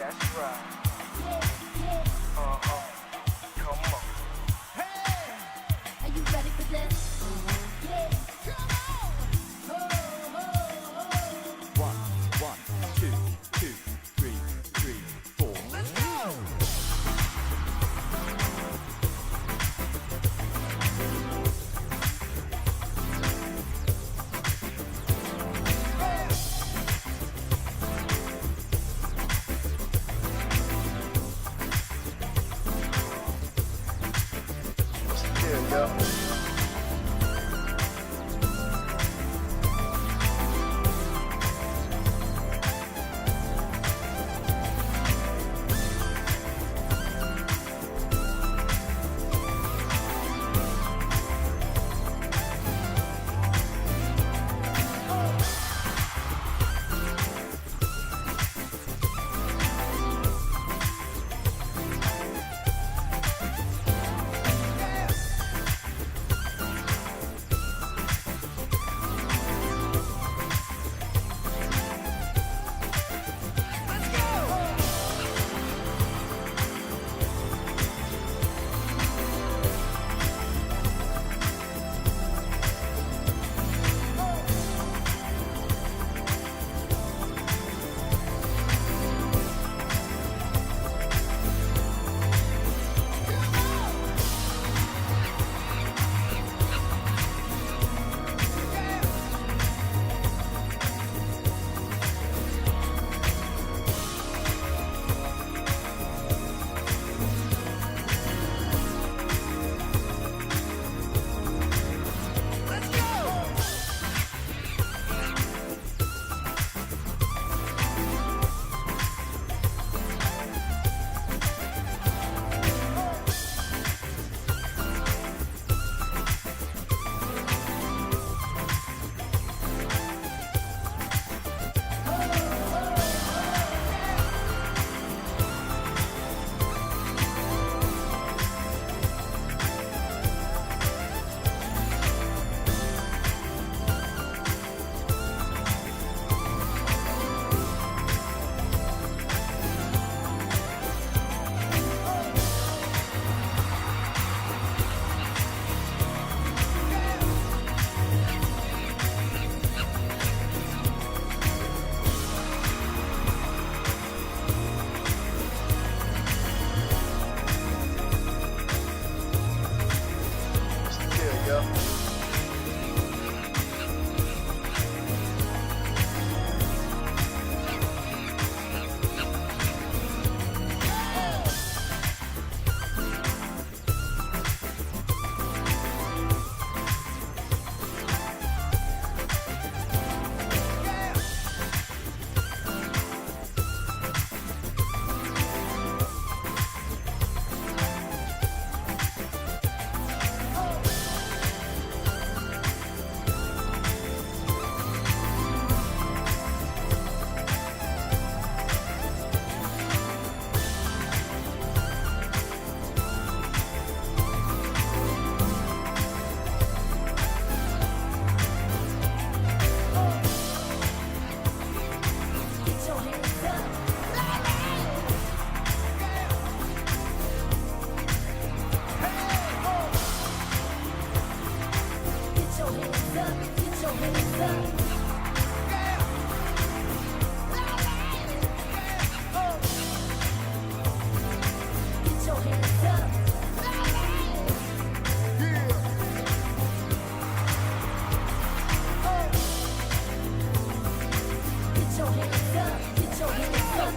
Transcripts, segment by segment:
That's right. Come on. Are you ready for this? Yeah. Come on. One, one, two, two, three, three, four. Let's go. Here we go. Here we go. Get your hands up. Get your hands up. Get your hands up. Get your hands up. Get your hands up. Get your hands up.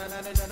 Tamam.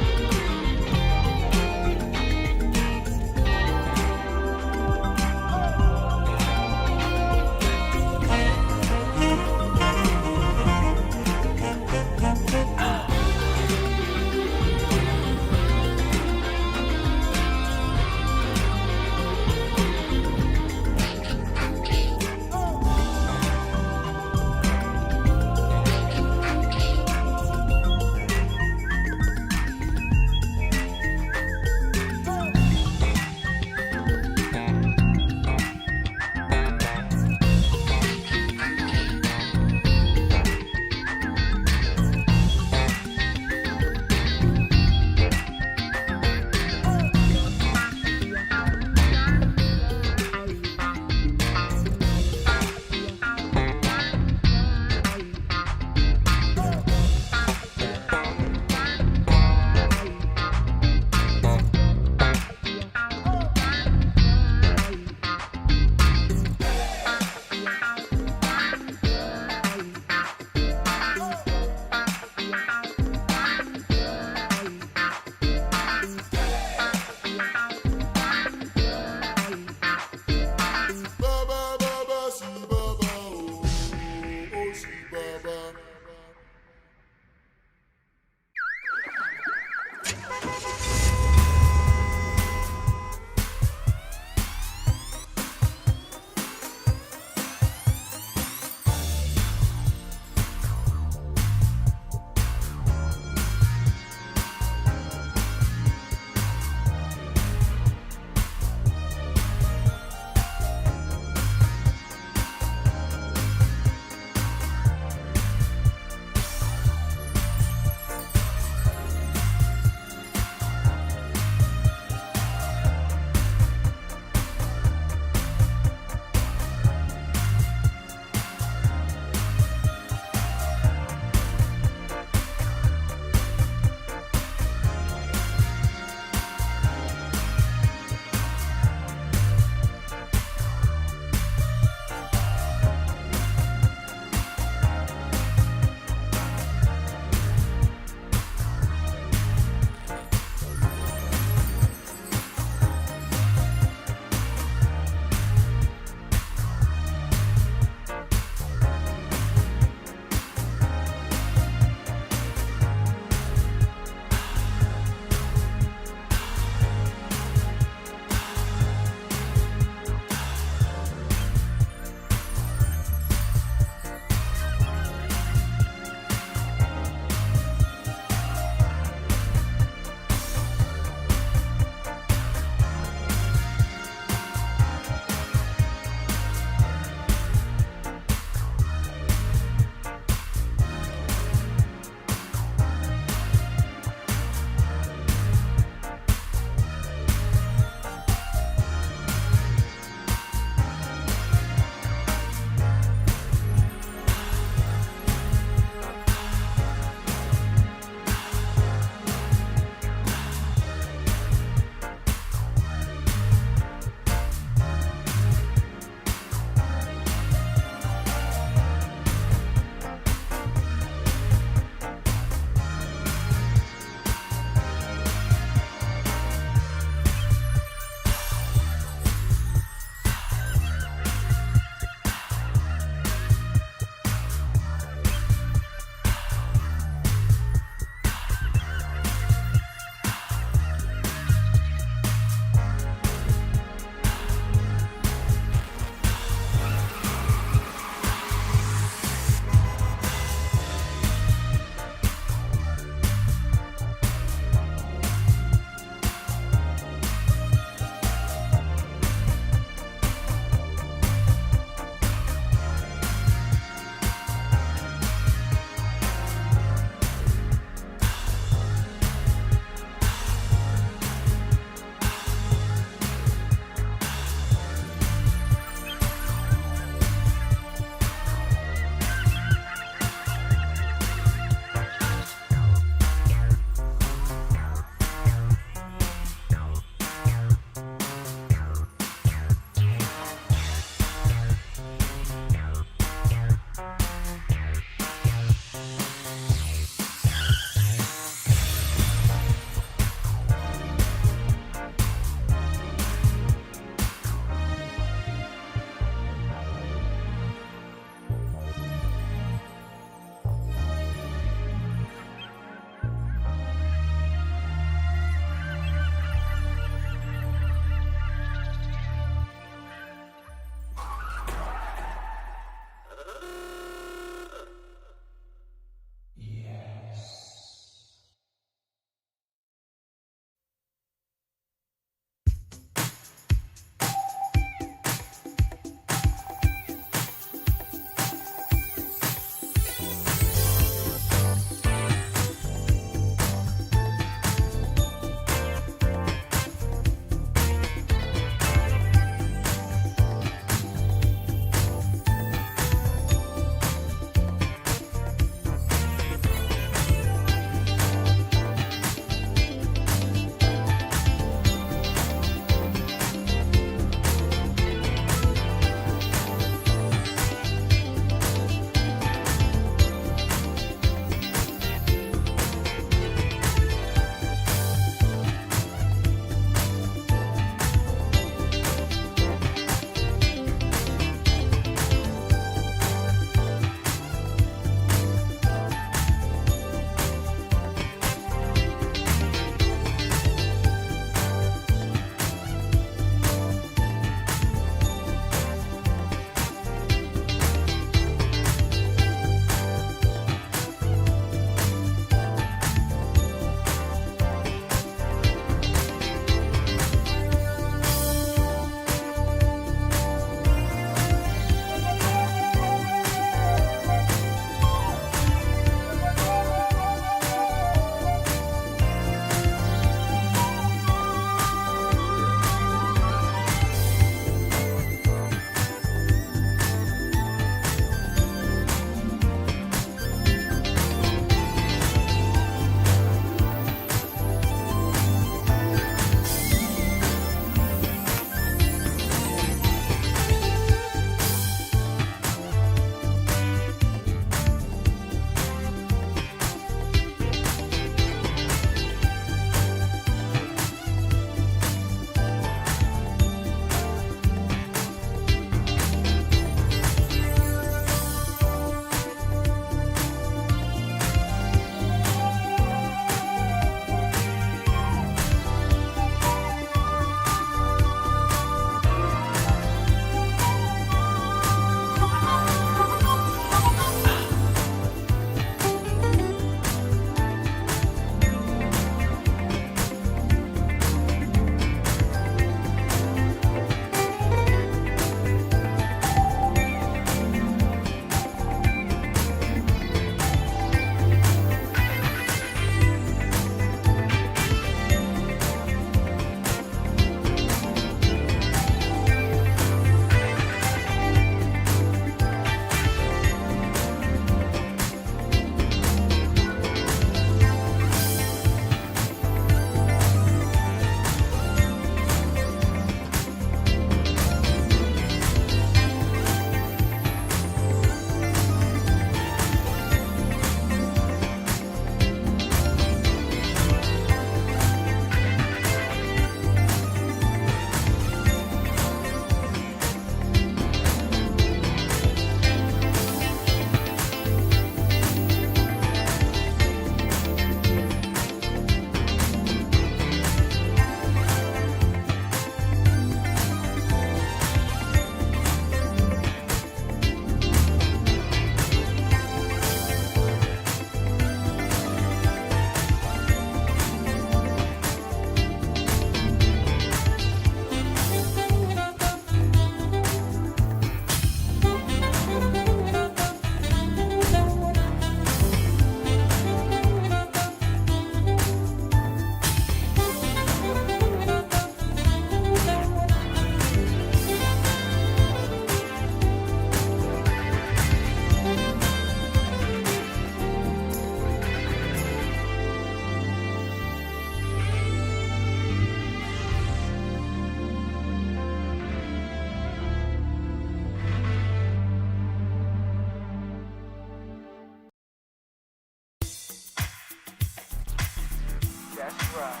right.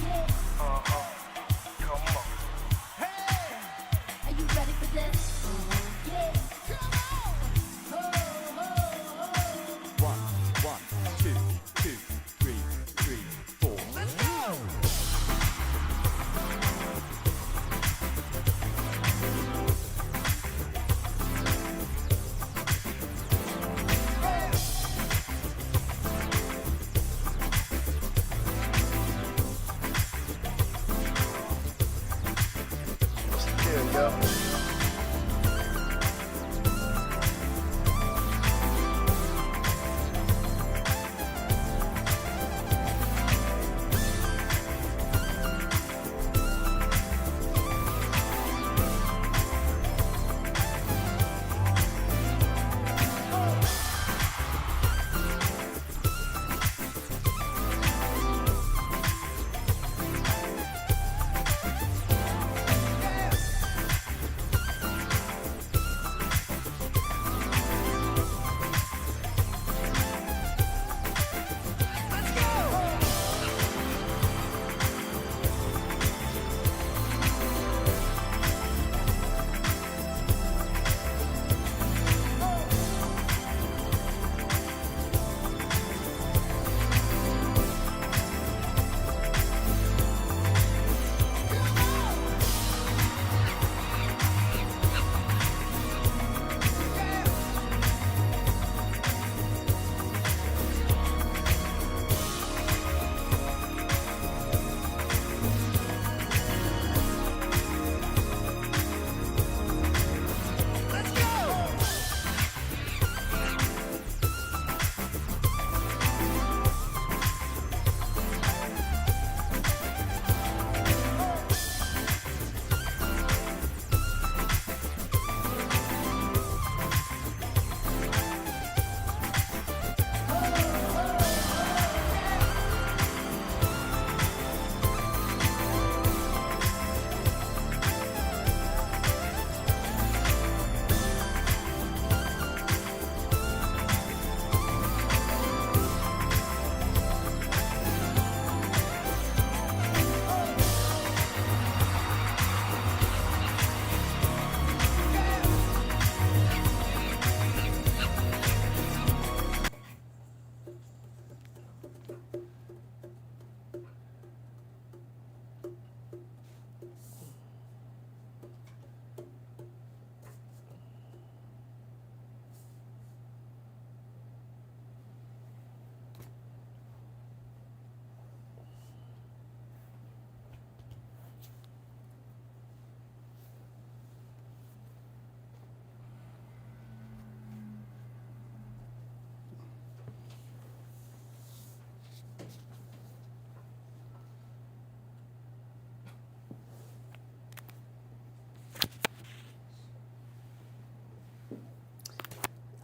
Yeah. Come on. Are you ready for this? Yeah. Come on. One, one, two, two, three, three, four. Let's go. What's the deal, yo?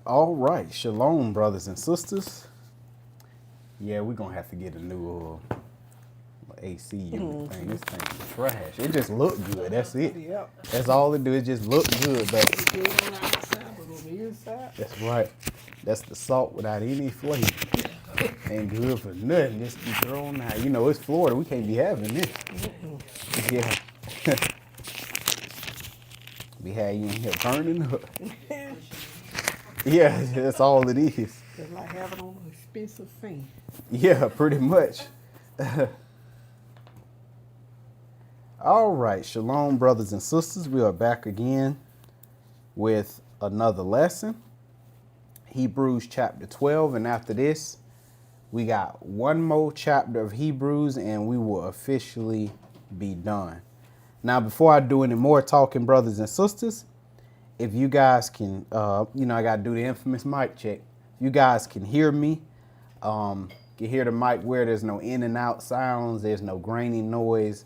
All right, shalom, brothers and sisters. Yeah, we're gonna have to get a new AC unit thing. This thing is trash. It just look good. That's it. Yep. That's all it do. It just look good, but Good on the outside, but on the inside, that's right. That's the salt without any flavor. Ain't good for nothing. Just be thrown out. You know, it's Florida. We can't be having this. Yeah. We had you in here burning up. Yeah, that's all it is. it's like having on an expensive fan. Yeah, pretty much. All right, shalom, brothers and sisters. We are back again with another lesson, Hebrews chapter 12. And after this, we got one more chapter of Hebrews and we will officially be done. Now, before I do any more talking, brothers and sisters, if you guys can, I got to do the infamous mic check. If you guys can hear me, can hear the mic where there's no in and out sounds, there's no grainy noise,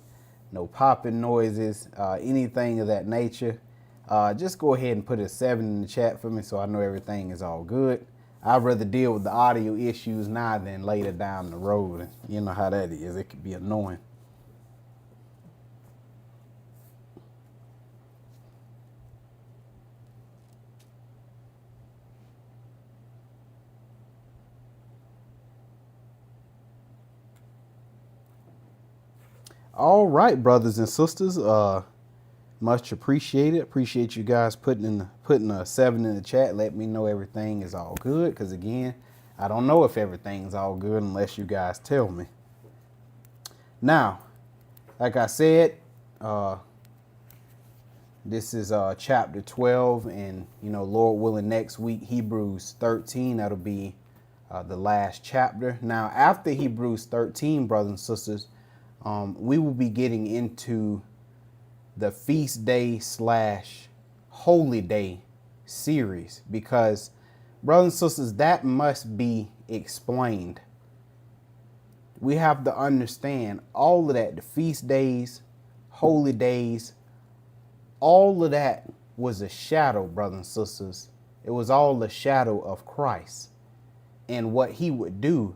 no popping noises, anything of that nature, just go ahead and put a 7 in the chat for me so I know everything is all good. I'd rather deal with the audio issues now than later down the road. You know how that is. It could be annoying. All right, brothers and sisters. Much appreciated. Appreciate you guys putting a 7 in the chat. Let me know everything is all good. Because again, I don't know if everything's all good unless you guys tell me. Now, like I said, this is chapter 12, and Lord willing, next week Hebrews 13. That'll be the last chapter. Now, after Hebrews 13, brothers and sisters, we will be getting into the feast day / holy day series, because brothers and sisters, that must be explained. We have to understand all of that. The feast days, holy days, all of that was a shadow, brothers and sisters. It was all a shadow of Christ and what he would do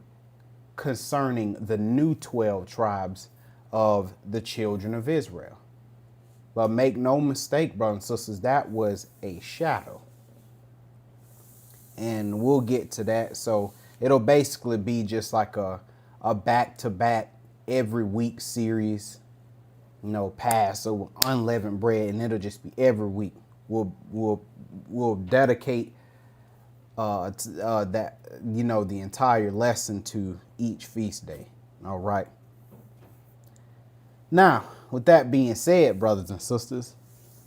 concerning the new 12 tribes of the children of Israel. But make no mistake, brothers and sisters, that was a shadow. And we'll get to that. So it'll basically be just like a back-to-back every week series, Passover, unleavened bread, and it'll just be every week. We'll dedicate that the entire lesson to each feast day. All right. Now, with that being said, brothers and sisters,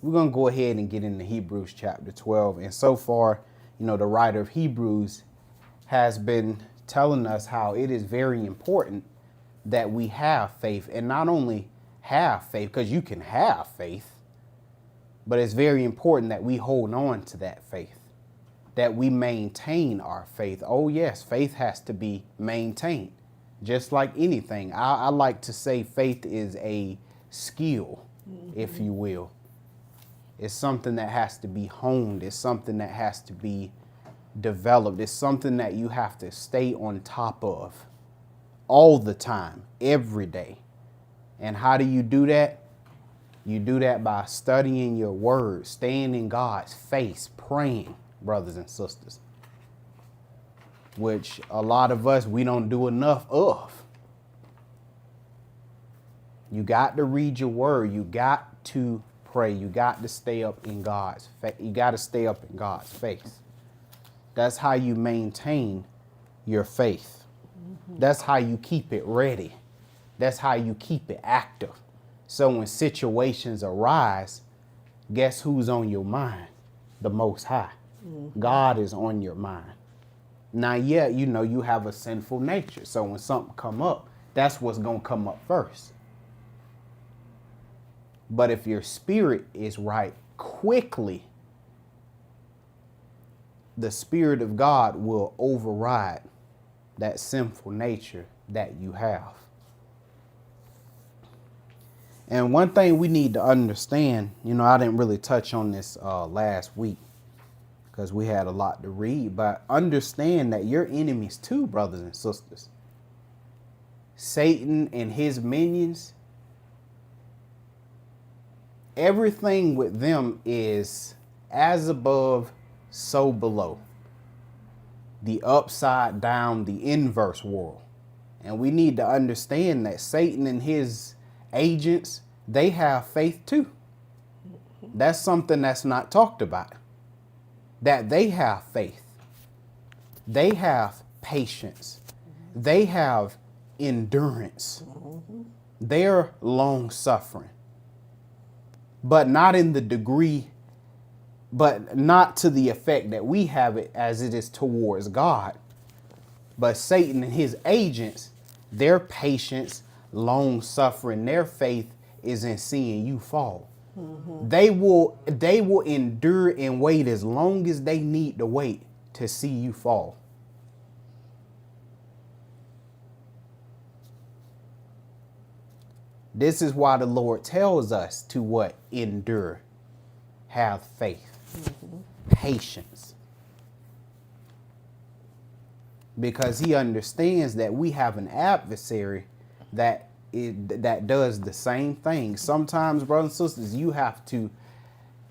we're going to go ahead and get into Hebrews chapter 12. And so far, the writer of Hebrews has been telling us how it is very important that we have faith, and not only have faith, because you can have faith, but it's very important that we hold on to that faith, that we maintain our faith. Oh yes, faith has to be maintained, just like anything. I like to say faith is a skill, if you will. It's something that has to be honed. It's something that has to be developed. It's something that you have to stay on top of all the time, every day. And how do you do that? You do that by studying your word, staying in God's face, praying, brothers and sisters, which a lot of us, we don't do enough of. You got to read your word. You got to pray. You got to stay up in God's face. You got to stay up in God's face. That's how you maintain your faith. That's how you keep it ready. That's how you keep it active. So when situations arise, guess who's on your mind? The Most High. God is on your mind. Now, yeah, you have a sinful nature. So when something come up, that's what's going to come up first. But if your spirit is right, quickly, the Spirit of God will override that sinful nature that you have. And one thing we need to understand, I didn't really touch on this last week because we had a lot to read, but understand that your enemies too, brothers and sisters. Satan and his minions, everything with them is as above, so below. The upside down, the inverse world. And we need to understand that Satan and his agents, they have faith too. That's something that's not talked about. That they have faith. They have patience. They have endurance. They're long suffering. But not in the degree, but not to the effect that we have it as it is towards God. But Satan and his agents, their patience, long suffering, their faith is in seeing you fall. They will endure and wait as long as they need to wait to see you fall. This is why the Lord tells us to what? Endure. Have faith. Patience. Because he understands that we have an adversary that does the same thing. Sometimes, brothers and sisters, you have to,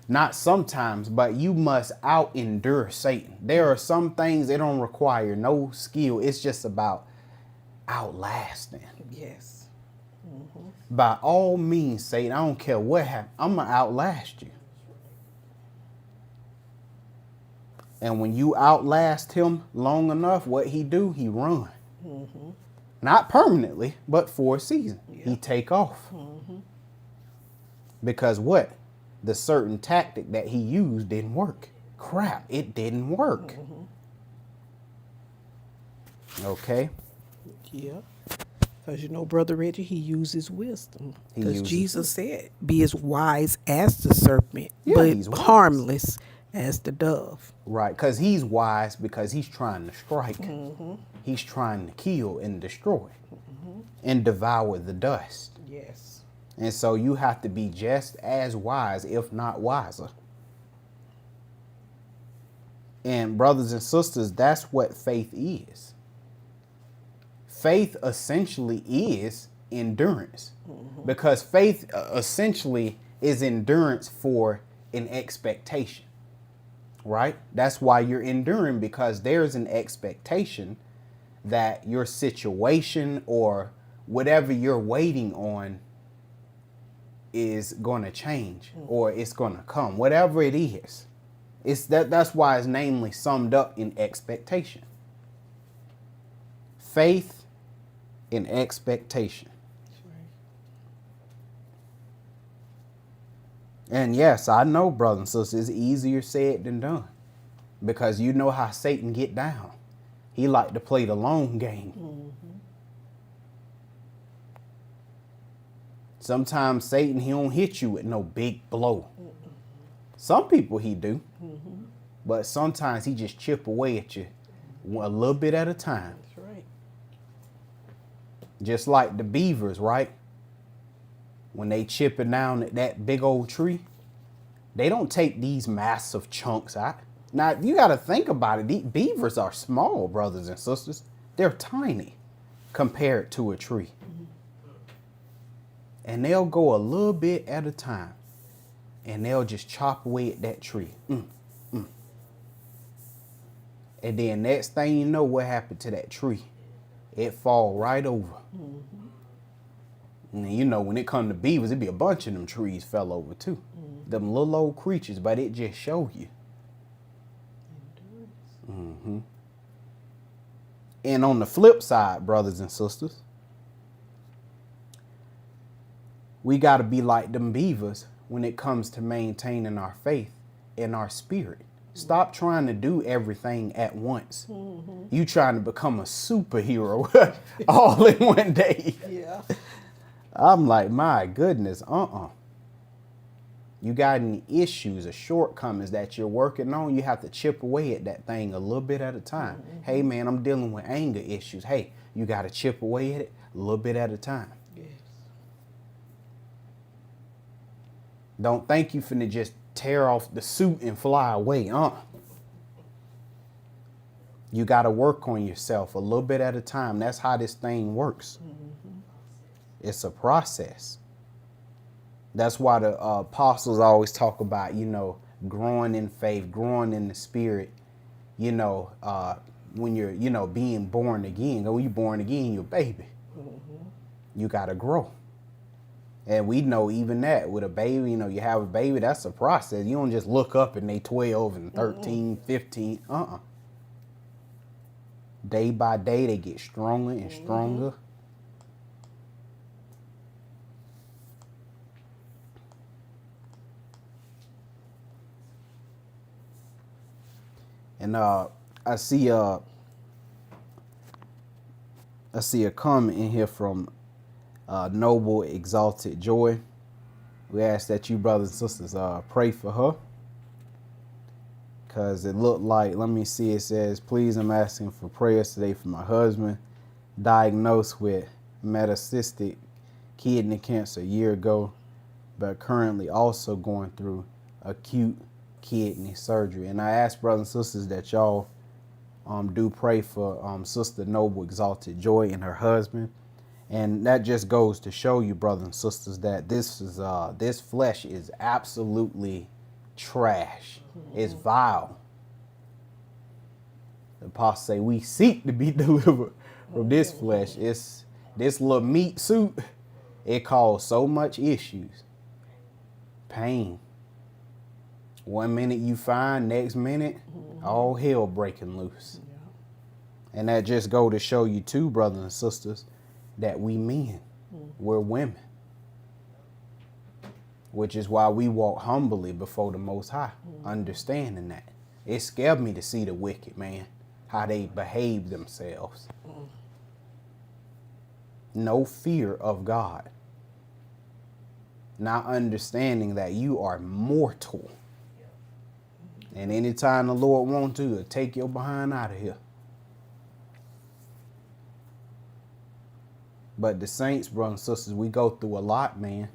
not sometimes, but you must out-endure Satan. There are some things that don't require no skill. It's just about outlasting. Yes. By all means, Satan, I don't care what happens, I'm going to outlast you. And when you outlast him long enough, what he do? He run. Not permanently, but for a season. He take off. Because what? The certain tactic that he used didn't work. Crap, it didn't work. Okay? Yeah. Because you know, Brother Reggie, he uses wisdom. He Because uses Jesus said, be as wise as the serpent, Yeah, he's but wise. harmless as the dove. Right, because he's wise because he's trying to strike. He's trying to kill and destroy and devour the dust. Yes. And so you have to be just as wise, if not wiser. And brothers and sisters, that's what faith is. Faith essentially is endurance. Because faith essentially is endurance for an expectation. Right? That's why you're enduring, because there's an expectation that your situation or whatever you're waiting on is going to change or it's going to come, whatever it is. That's why it's namely summed up in expectation. Faith in expectation. And yes, I know, brothers and sisters, it's easier said than done. Because you know how Satan get down. He like to play the long game. Sometimes Satan, he don't hit you with no big blow. Some people he do. But sometimes he just chip away at you a little bit at a time. That's right. Just like the beavers, right? When they chipping down at that big old tree, they don't take these massive chunks out. Now, you got to think about it. These beavers are small, brothers and sisters. They're tiny compared to a tree. And they'll go a little bit at a time. And they'll just chop away at that tree. And then next thing you know, what happened to that tree? It fall right over. And you know, when it come to beavers, it'd be a bunch of them trees fell over too. Them little old creatures, but it just show you. And on the flip side, brothers and sisters, we got to be like them beavers when it comes to maintaining our faith in our spirit. Stop trying to do everything at once. You trying to become a superhero all in one day. Yeah. I'm like, my goodness, You got any issues or shortcomings that you're working on, you have to chip away at that thing a little bit at a time. Hey, man, I'm dealing with anger issues. Hey, you got to chip away at it a little bit at a time. Yes. Don't think you finna just tear off the suit and fly away. You got to work on yourself a little bit at a time. That's how this thing works. It's a process. That's why the apostles always talk about, you know, growing in faith, growing in the spirit, you know, when you're, you know, being born again. When you're born again, you're a baby. You got to grow. And we know even that with a baby, you know, you have a baby, that's a process. You don't just look up and they 12 and 13, 15. Day by day, they get stronger and stronger. And I see a comment in here from Noble Exalted Joy. We ask that you brothers and sisters pray for her. Because it looked like, let me see, it says, please, I'm asking for prayers today for my husband, diagnosed with metastatic kidney cancer a year ago, but currently also going through acute kidney surgery. And I ask brothers and sisters that y'all do pray for Sister Noble Exalted Joy and her husband. And that just goes to show you, brothers and sisters, that this flesh is absolutely trash. It's vile. The apostle say we seek to be delivered from this flesh. It's this little meat suit. It caused so much issues. Pain. One minute you fine, next minute, all hell breaking loose. And that just go to show you too, brothers and sisters, that we men, we're women. Which is why we walk humbly before the Most High, understanding that. It scared me to see the wicked, man, how they behave themselves. No fear of God. Not understanding that you are mortal. And anytime the Lord wants to, he'll take your behind out of here. But the saints, brothers and sisters, we go through a lot, man.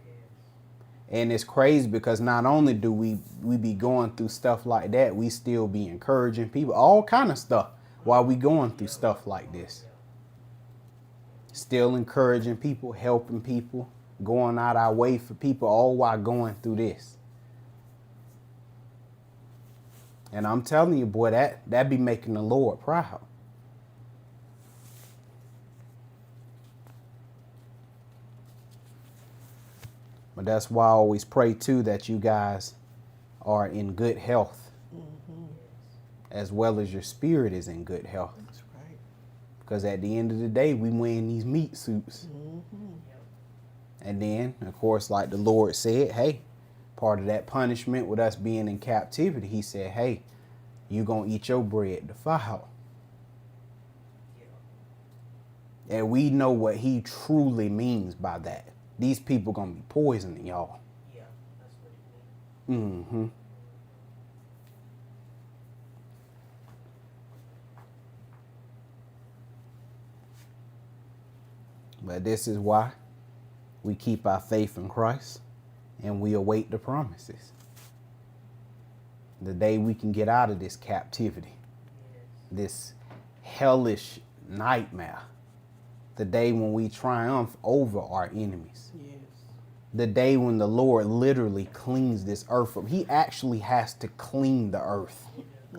And it's crazy because not only do we be going through stuff like that, we still be encouraging people, all kind of stuff while we going through stuff like this. Still encouraging people, helping people, going out our way for people, all while going through this. And I'm telling you, boy, that be making the Lord proud. But that's why I always pray, too, that you guys are in good health, as well as your spirit is in good health. That's right. Because at the end of the day, we wearing these meat suits. And then, of course, like the Lord said, hey, part of that punishment with us being in captivity, he said, hey, you going to eat your bread defiled. And we know what he truly means by that. These people gonna be poisoning y'all. Yeah, that's what it means. Mm-hmm. But this is why we keep our faith in Christ and we await the promises. The day we can get out of this captivity, this hellish nightmare. The day when we triumph over our enemies. Yes. The day when the Lord literally cleans this earth up. He actually has to clean the earth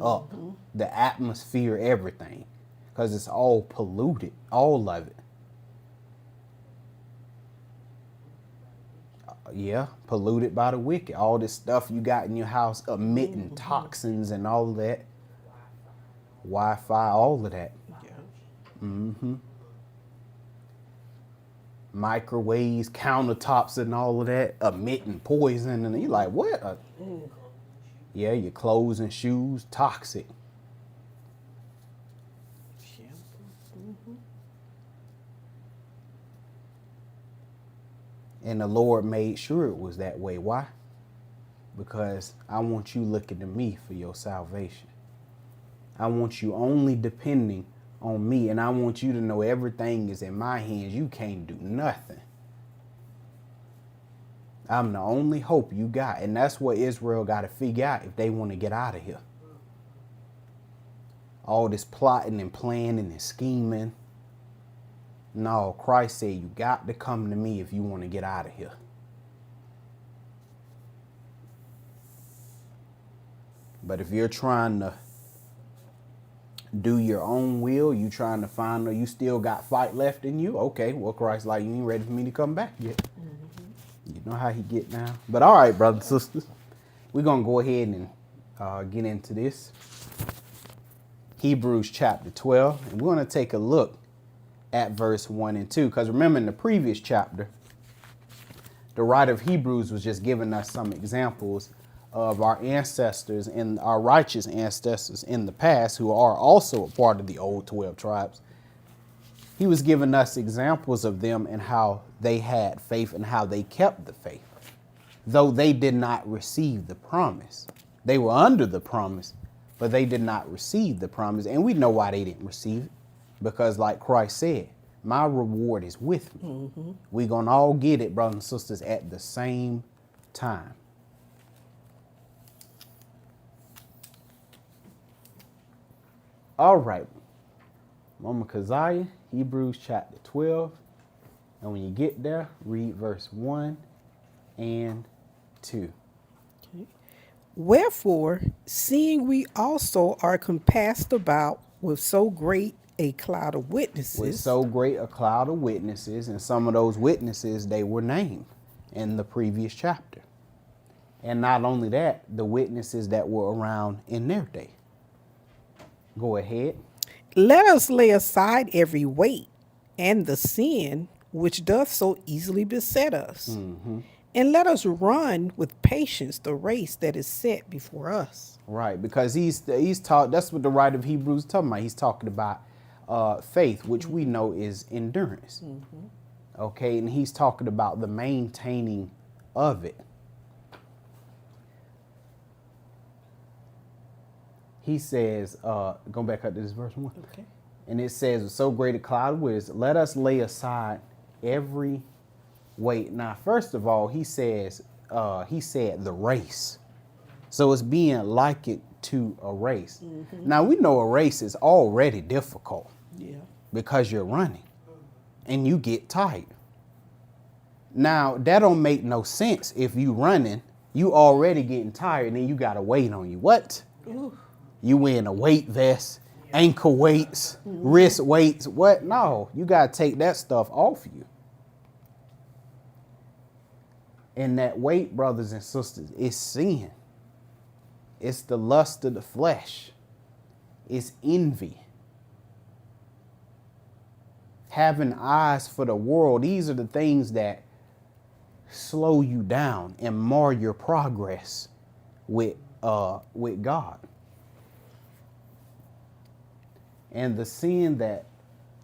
up, the atmosphere, everything, because it's all polluted, all of it. Yeah, polluted by the wicked. All this stuff you got in your house emitting toxins and all of that. Wi-Fi, all of that. Yeah. Mm-hmm. Microwaves, countertops, and all of that emitting poison, and you're like, what? Yeah, your clothes and shoes, toxic. And the Lord made sure it was that way. Why? Because I want you looking to me for your salvation. I want you only depending on me, and I want you to know everything is in my hands. You can't do nothing. I'm the only hope you got, and that's what Israel got to figure out if they want to get out of here. All this plotting and planning and scheming. No, Christ said you got to come to me if you want to get out of here. But if you're trying to do your own will, you trying to find, or you still got fight left in you, okay, well, Christ like, you ain't ready for me to come back yet. You know how he get now. But all right, brothers and sisters, we're going to go ahead and get into this. Hebrews chapter 12, and we're going to take a look at verse 1 and 2. Because remember, in the previous chapter, the writer of Hebrews was just giving us some examples of our ancestors and our righteous ancestors in the past who are also a part of the old 12 tribes. He was giving us examples of them and how they had faith and how they kept the faith, though they did not receive the promise. They were under the promise, but they did not receive the promise. And we know why they didn't receive it, because like Christ said, my reward is with me. We're going to all get it, brothers and sisters, at the same time. All right, Mama Keziah, Hebrews chapter 12. And when you get there, read verse 1 and 2. Okay. Wherefore, seeing we also are compassed about with so great a cloud of witnesses. With so great a cloud of witnesses, and some of those witnesses, they were named in the previous chapter. And not only that, the witnesses that were around in their day. Go ahead. Let us lay aside every weight and the sin which doth so easily beset us. And let us run with patience the race that is set before us. Right, because he's taught. That's what the writer of Hebrews is talking about. He's talking about faith, which we know is endurance. Okay, and he's talking about the maintaining of it. He says, go back up to this verse 1. Okay. And it says, with so great a cloud of witnesses, let us lay aside every weight. Now, first of all, he said the race. So it's being likened to a race. Now, we know a race is already difficult. Yeah. Because you're running and you get tired. Now, that don't make no sense. If you running, you already getting tired and then you got a weight on you. What? Ooh. You wearing a weight vest, ankle weights, wrist weights. What? No, you got to take that stuff off you. And that weight, brothers and sisters, is sin. It's the lust of the flesh. It's envy. Having eyes for the world. These are the things that slow you down and mar your progress with God. And the sin that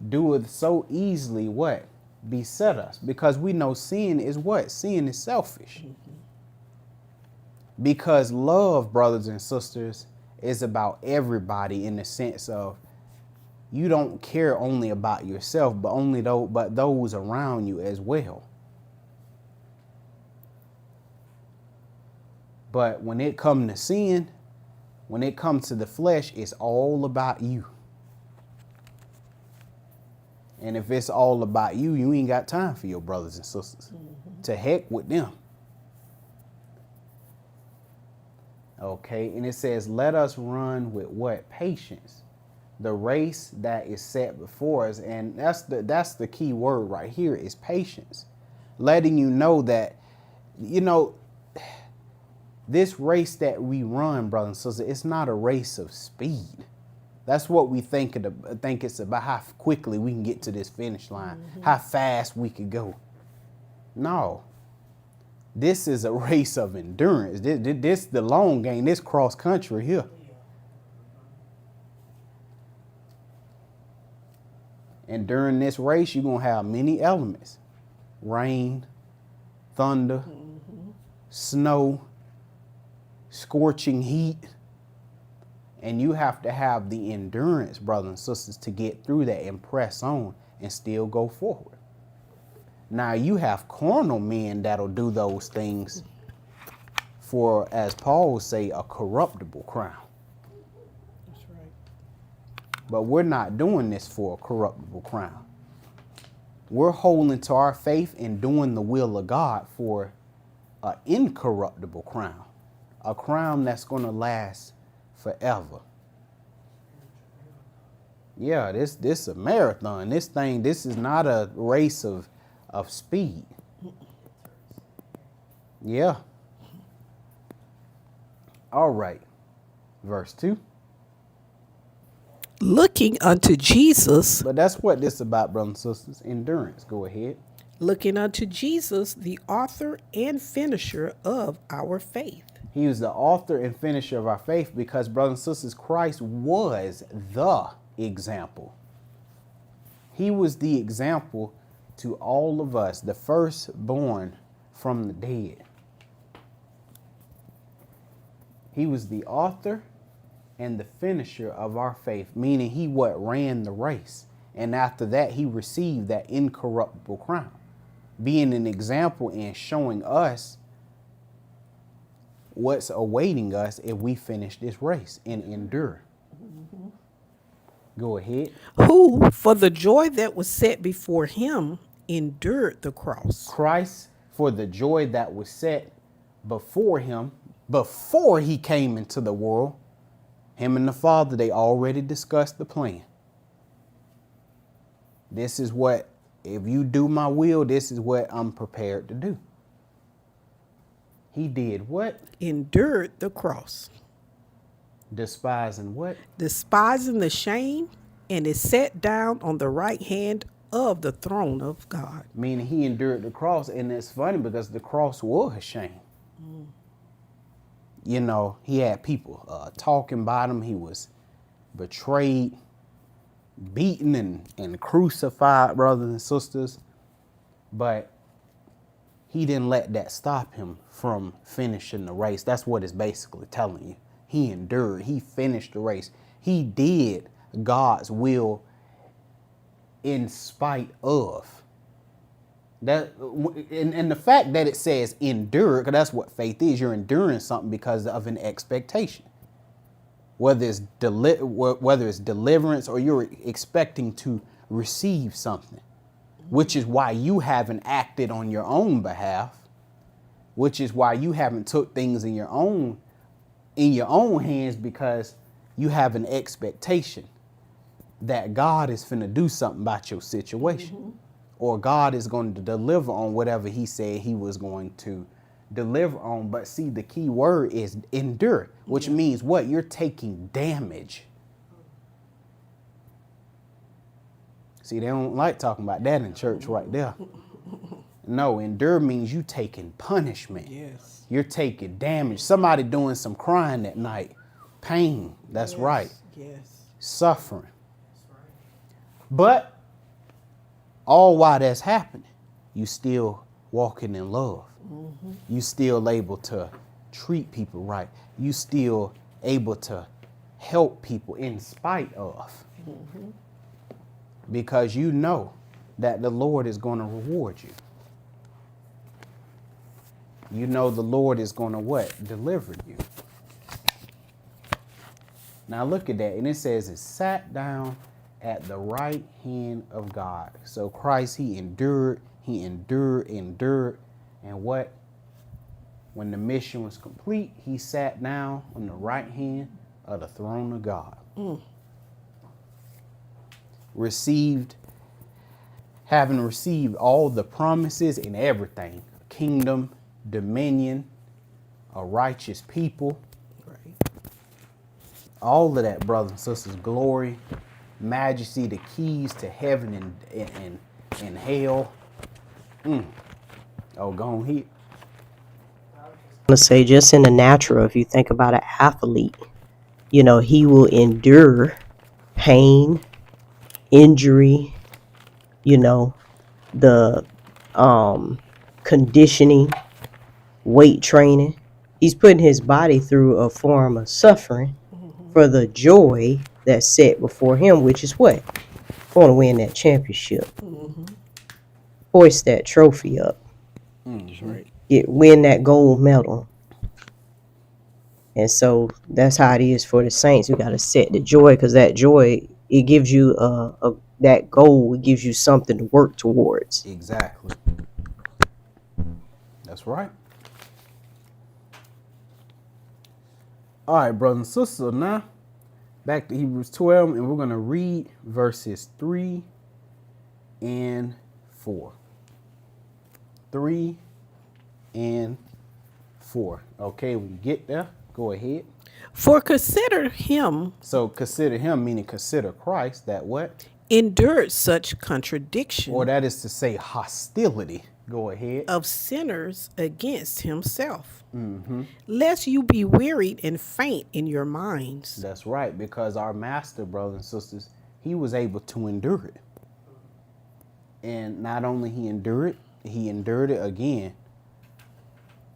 doeth so easily what? Beset us. Because we know sin is what? Sin is selfish. Because love, brothers and sisters, is about everybody in the sense of you don't care only about yourself, but those around you as well. But when it comes to sin, when it comes to the flesh, it's all about you. And if it's all about you, you ain't got time for your brothers and sisters. To heck with them. Okay, and it says, let us run with what? Patience. The race that is set before us. And that's the key word right here is patience. Letting you know that, this race that we run, brothers and sisters, it's not a race of speed. That's what we think it's about, how quickly we can get to this finish line, how fast we could go. No. This is a race of endurance. This the long game, this cross country here. And during this race, you're going to have many elements. Rain, thunder, snow, scorching heat. And you have to have the endurance, brothers and sisters, to get through that and press on and still go forward. Now, you have carnal men that'll do those things for, as Paul would say, a corruptible crown. That's right. But we're not doing this for a corruptible crown. We're holding to our faith and doing the will of God for an incorruptible crown. A crown that's going to last forever. Yeah, this is a marathon. This is not a race of speed. Yeah. All right. Verse 2. Looking unto Jesus. But that's what this is about, brothers and sisters. Endurance. Go ahead. Looking unto Jesus, the author and finisher of our faith. He was the author and finisher of our faith because, brothers and sisters, Christ was the example. He was the example to all of us, the firstborn from the dead. He was the author and the finisher of our faith, meaning he ran the race. And after that, he received that incorruptible crown, being an example and showing us what's awaiting us if we finish this race and endure. Go ahead. Who, for the joy that was set before him, endured the cross. Christ, for the joy that was set before him, before he came into the world, him and the Father, they already discussed the plan. This is what, if you do my will, this is what I'm prepared to do. He did what? Endured the cross, Despising what? despising the shame, and is set down on the right hand of the throne of God. Meaning he endured the cross. And it's funny because the cross was a shame. You know, he had people talking about him. He was betrayed, beaten, and crucified, brothers and sisters. But he didn't let that stop him from finishing the race. That's what it's basically telling you. He endured. He finished the race. He did God's will in spite of. That, and the fact that it says endure, because that's what faith is. You're enduring something because of an expectation. Whether it's deliverance or you're expecting to receive something, which is why you haven't acted on your own behalf, which is why you haven't took things in your own hands, because you have an expectation that God is finna do something about your situation, or God is going to deliver on whatever he said he was going to deliver on. But see, the key word is endure, which means what? You're taking damage. See, they don't like talking about that in church right there. No, endure means you taking punishment. Yes. You're taking damage. Somebody doing some crying that night. Pain. That's right. Yes. Suffering. But all while that's happening, you still walking in love. You still able to treat people right. You still able to help people in spite of. Because you know that the Lord is going to reward you. You know the Lord is going to what? Deliver you. Now look at that. And it says it sat down at the right hand of God. So Christ, he endured. And what? When the mission was complete, he sat down on the right hand of the throne of God. Having received all the promises and everything, kingdom, dominion, a righteous people, Right. all of that, brothers and sisters, glory, majesty, the keys to heaven and hell. Oh, go on here. To say, just in the natural, if you think about an athlete, you know, he will endure pain, injury, you know, the conditioning, weight training. He's putting his body through a form of suffering for the joy that's set before him, which is what? Want to win that championship. Hoist that trophy up. That's right. Win that gold medal. And so that's how it is for the saints. We got to set the joy, because that joy, it gives you that goal. It gives you something to work towards. Exactly. That's right. All right, brothers and sisters. So now, back to Hebrews 12, and we're going to read verses 3 and 4. 3 and 4. Okay, when you get there, go ahead. For consider him So consider him, meaning consider Christ, that what? endured such contradiction Or that is to say hostility. Go ahead. of sinners against himself, lest you be wearied and faint in your minds. That's right, because our master, brothers and sisters, he was able to endure it. And not only he endured it again.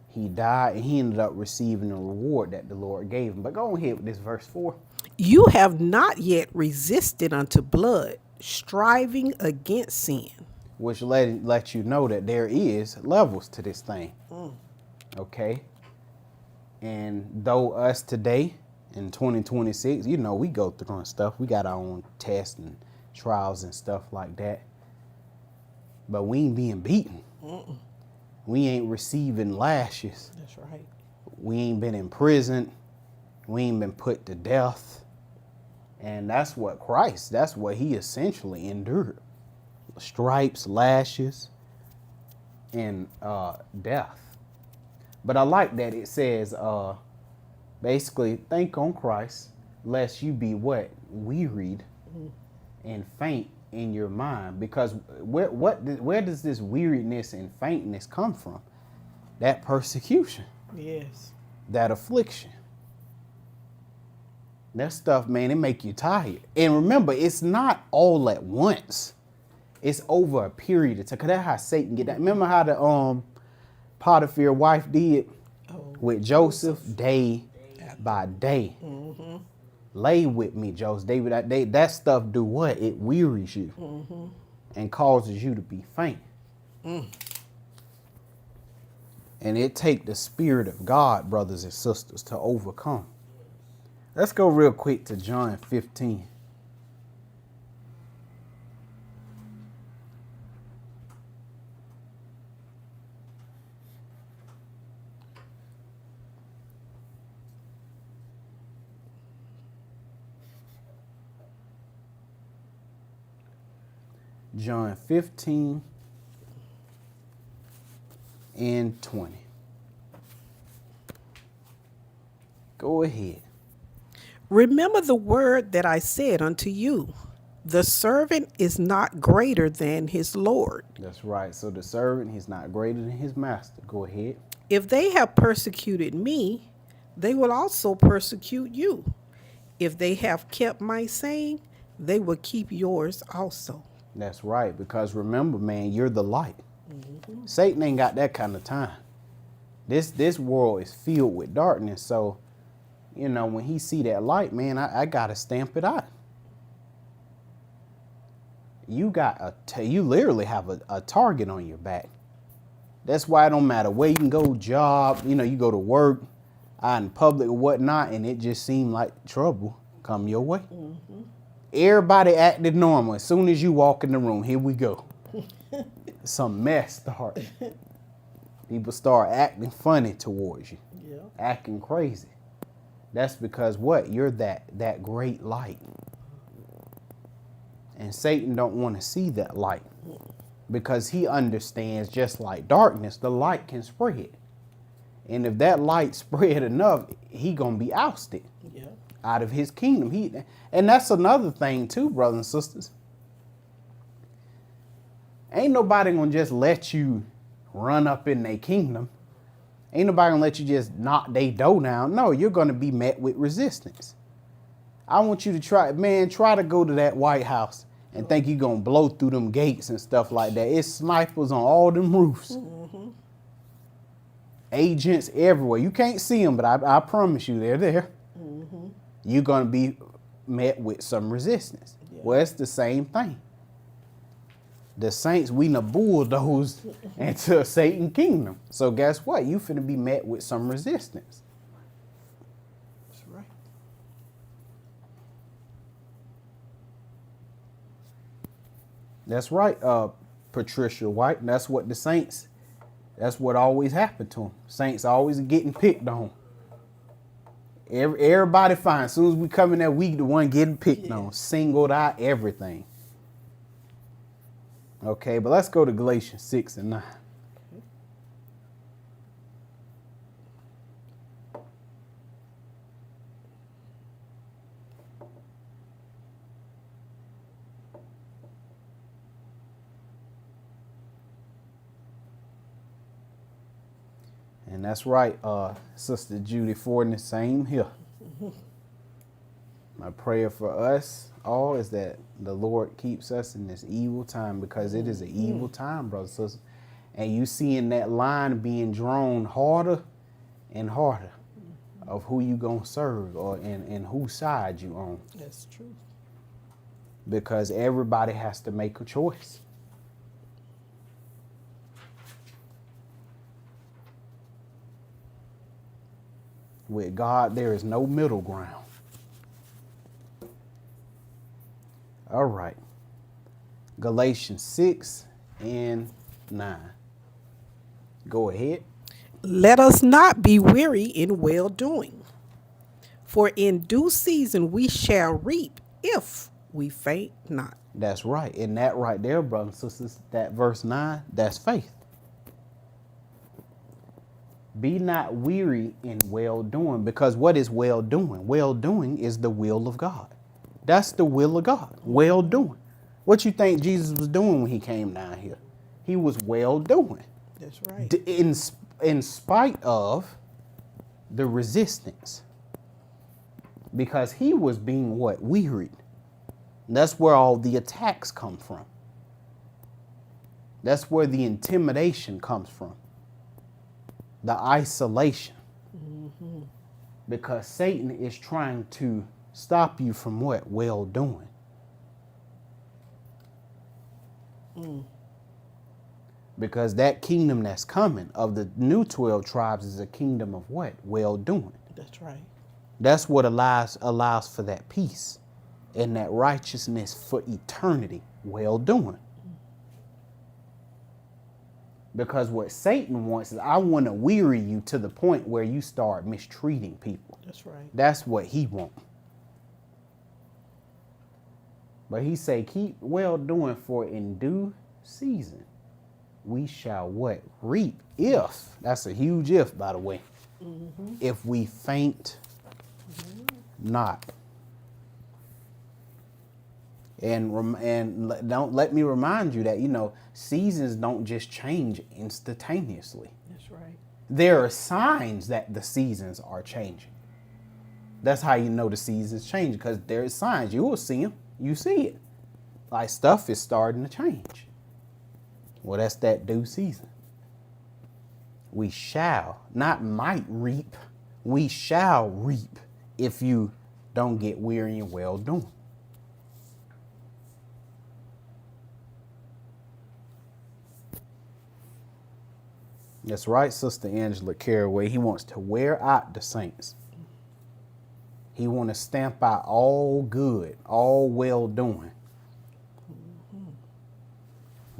He died and he ended up receiving a reward that the Lord gave him. But go ahead with this verse 4. You have not yet resisted unto blood, striving against sin. Which let you know that there is levels to this thing. Okay? And though us today in 2026, you know, we go through stuff. We got our own tests and trials and stuff like that. But we ain't being beaten. We ain't receiving lashes. That's right. We ain't been in prison. We ain't been put to death. And that's what he essentially endured. stripes, lashes, and death. But I like that it says, basically, think on Christ, lest you be what? Wearied and faint in your mind. Because where does this weariness and faintness come from? That persecution, Yes. that affliction. That stuff, man, it make you tired. And remember, it's not all at once. It's over a period of time. Cause that's how Satan get that. Remember how the Potiphar wife did with Joseph, day by day. Lay with me, Joseph. That stuff do what? It wearies you and causes you to be faint. And it take the Spirit of God, brothers and sisters, to overcome. Let's go real quick to John 15. John 15 and 20. Go ahead. Remember the word that I said unto you. The servant is not greater than his Lord. That's right. So the servant, he's not greater than his master. Go ahead. If they have persecuted me, they will also persecute you. If they have kept my saying, they will keep yours also. That's right. Because remember, man, you're the light. Satan ain't got that kind of time. This world is filled with darkness. So, you know, when he see that light, man, I gotta stamp it out. You literally have a target on your back. That's why it don't matter where you can go, job, you know, you go to work, out in public or whatnot, and it just seemed like trouble come your way. Everybody acted normal. As soon as you walk in the room, here we go. Some mess starts. People start acting funny towards you, acting crazy. That's because what? You're that great light. And Satan don't want to see that light because he understands, just like darkness, the light can spread. And if that light spread enough, he gonna be ousted out of his kingdom. And that's another thing too, brothers and sisters. Ain't nobody gonna just let you run up in their kingdom. Ain't nobody gonna let you just knock their door down. No, you're gonna be met with resistance. I want you to try to go to that White House and think you're gonna blow through them gates and stuff like that. It's snipers on all them roofs. Agents everywhere. You can't see them, but I promise you they're there. You're gonna be met with some resistance. Well, it's the same thing. The saints, we done bulldozed into Satan's kingdom. So guess what? You finna be met with some resistance. That's right. That's right, Patricia White. That's what the saints, that's what always happened to them. Saints always getting picked on. Everybody fine. As soon as we come in that week, the one getting picked on, singled out, everything. Okay, but let's go to Galatians 6 and 9. And that's right, Sister Judy Ford, the same here. My prayer for us all is that the Lord keeps us in this evil time, because it is an evil time, brothers and sisters. And you seeing that line being drawn harder and harder of who you gonna serve and whose side you on. That's true. Because everybody has to make a choice. With God, there is no middle ground. All right. Galatians 6 and 9. Go ahead. Let us not be weary in well doing, for in due season we shall reap if we faint not. That's right. And that right there, brothers and sisters, that verse 9, that's faith. Be not weary in well doing, because what is well doing? Well doing is the will of God. That's the will of God. Well doing. What you think Jesus was doing when he came down here? He was well doing. That's right. In spite of the resistance. Because he was being what? Wearied. That's where all the attacks come from. That's where the intimidation comes from. The isolation. Because Satan is trying to stop you from what? Well doing. Because that kingdom that's coming of the new 12 tribes is a kingdom of what? Well doing. That's right. That's what allows for that peace and that righteousness for eternity. Well doing. Because what Satan wants is, I want to weary you to the point where you start mistreating people. That's right. That's what he wants. But he say, keep well doing, for in due season we shall what? Reap. If. That's a huge if, by the way. If we faint not. And don't let me remind you that, seasons don't just change instantaneously. That's right. There are signs that the seasons are changing. That's how you know the seasons change, because there are signs. You will see them. You see it. Like stuff is starting to change. Well, that's that due season. We shall, not might reap. We shall reap if you don't get weary and well doing. That's right, Sister Angela Caraway. He wants to wear out the saints. He wants to stamp out all good, all well doing.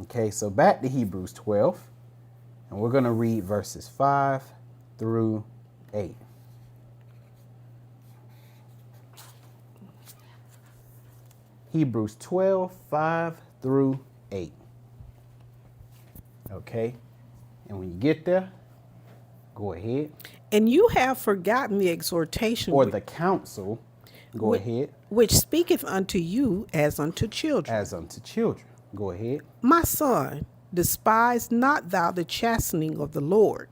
Okay, so back to Hebrews 12. And we're going to read verses 5 through 8. Hebrews 12, 5 through 8. Okay. And when you get there, go ahead. And you have forgotten the exhortation Or the counsel, go ahead. which speaketh unto you as unto children. As unto children. Go ahead. My son, despise not thou the chastening of the Lord,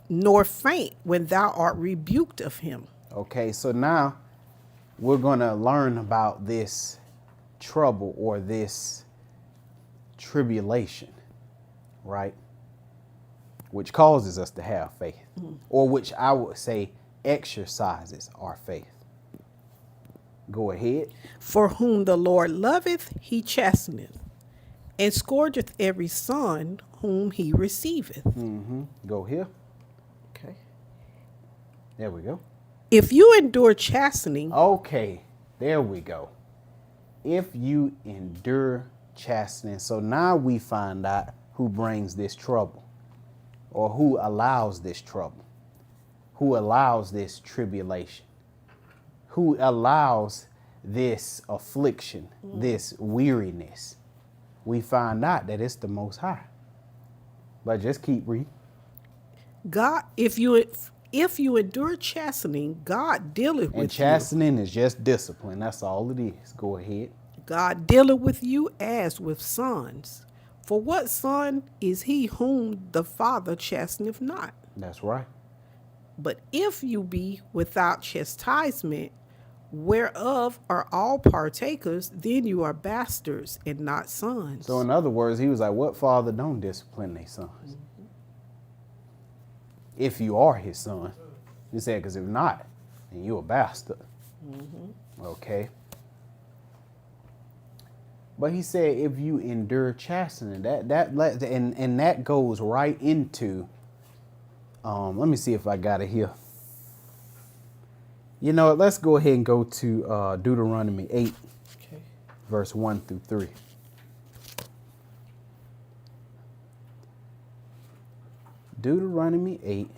nor faint when thou art rebuked of him. Okay, so now we're going to learn about this trouble or this tribulation, right? Which causes us to have faith, or which I would say exercises our faith. Go ahead. For whom the Lord loveth, he chasteneth, and scourgeth every son whom he receiveth. Go here. Okay. There we go. If you endure chastening, Okay, there we go. If you endure chastening. So now we find out who brings this trouble, or who allows this trouble, who allows this tribulation, who allows this affliction, this weariness. We find out that it's the Most High. But just keep reading. God, if you endure chastening, God dealeth And with chastening is just discipline. That's all it is. Go ahead. you. God dealeth with you as with sons. For what son is he whom the Father chasteneth not? That's right. But if you be without chastisement, whereof are all partakers, then you are bastards and not sons. So in other words, he was like, what father don't discipline their sons? If you are his son. He said, because if not, then you a bastard. Okay. But he said, if you endure chastening, and that goes right into, let me see if I got it here. You know what, let's go ahead and go to Deuteronomy 8, Okay. verse 1 through 3. Deuteronomy 8,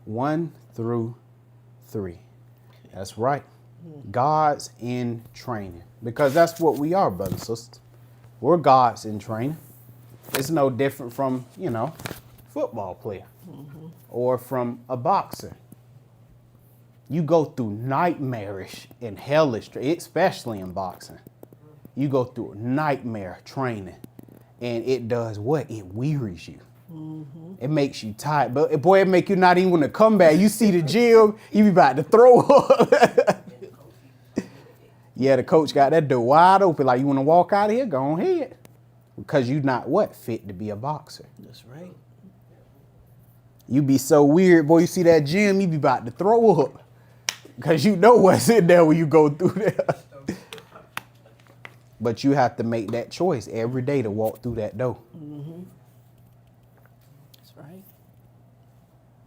1 through 3. That's right. Gods in training. Because that's what we are, brothers and sisters. We're gods in training. It's no different from, football player or from a boxer. You go through nightmarish and hellish, especially in boxing. You go through nightmare training, and it does what? It wearies you. It makes you tired. But boy, it make you not even want to come back. You see the gym, you be about to throw up. Yeah, the coach got that door wide open. Like, you want to walk out of here? Go on ahead. Because you not what? Fit to be a boxer. That's right. You be so weird, boy. You see that gym, you be about to throw up. Because you know what's in there when you go through there. But you have to make that choice every day to walk through that door. That's right.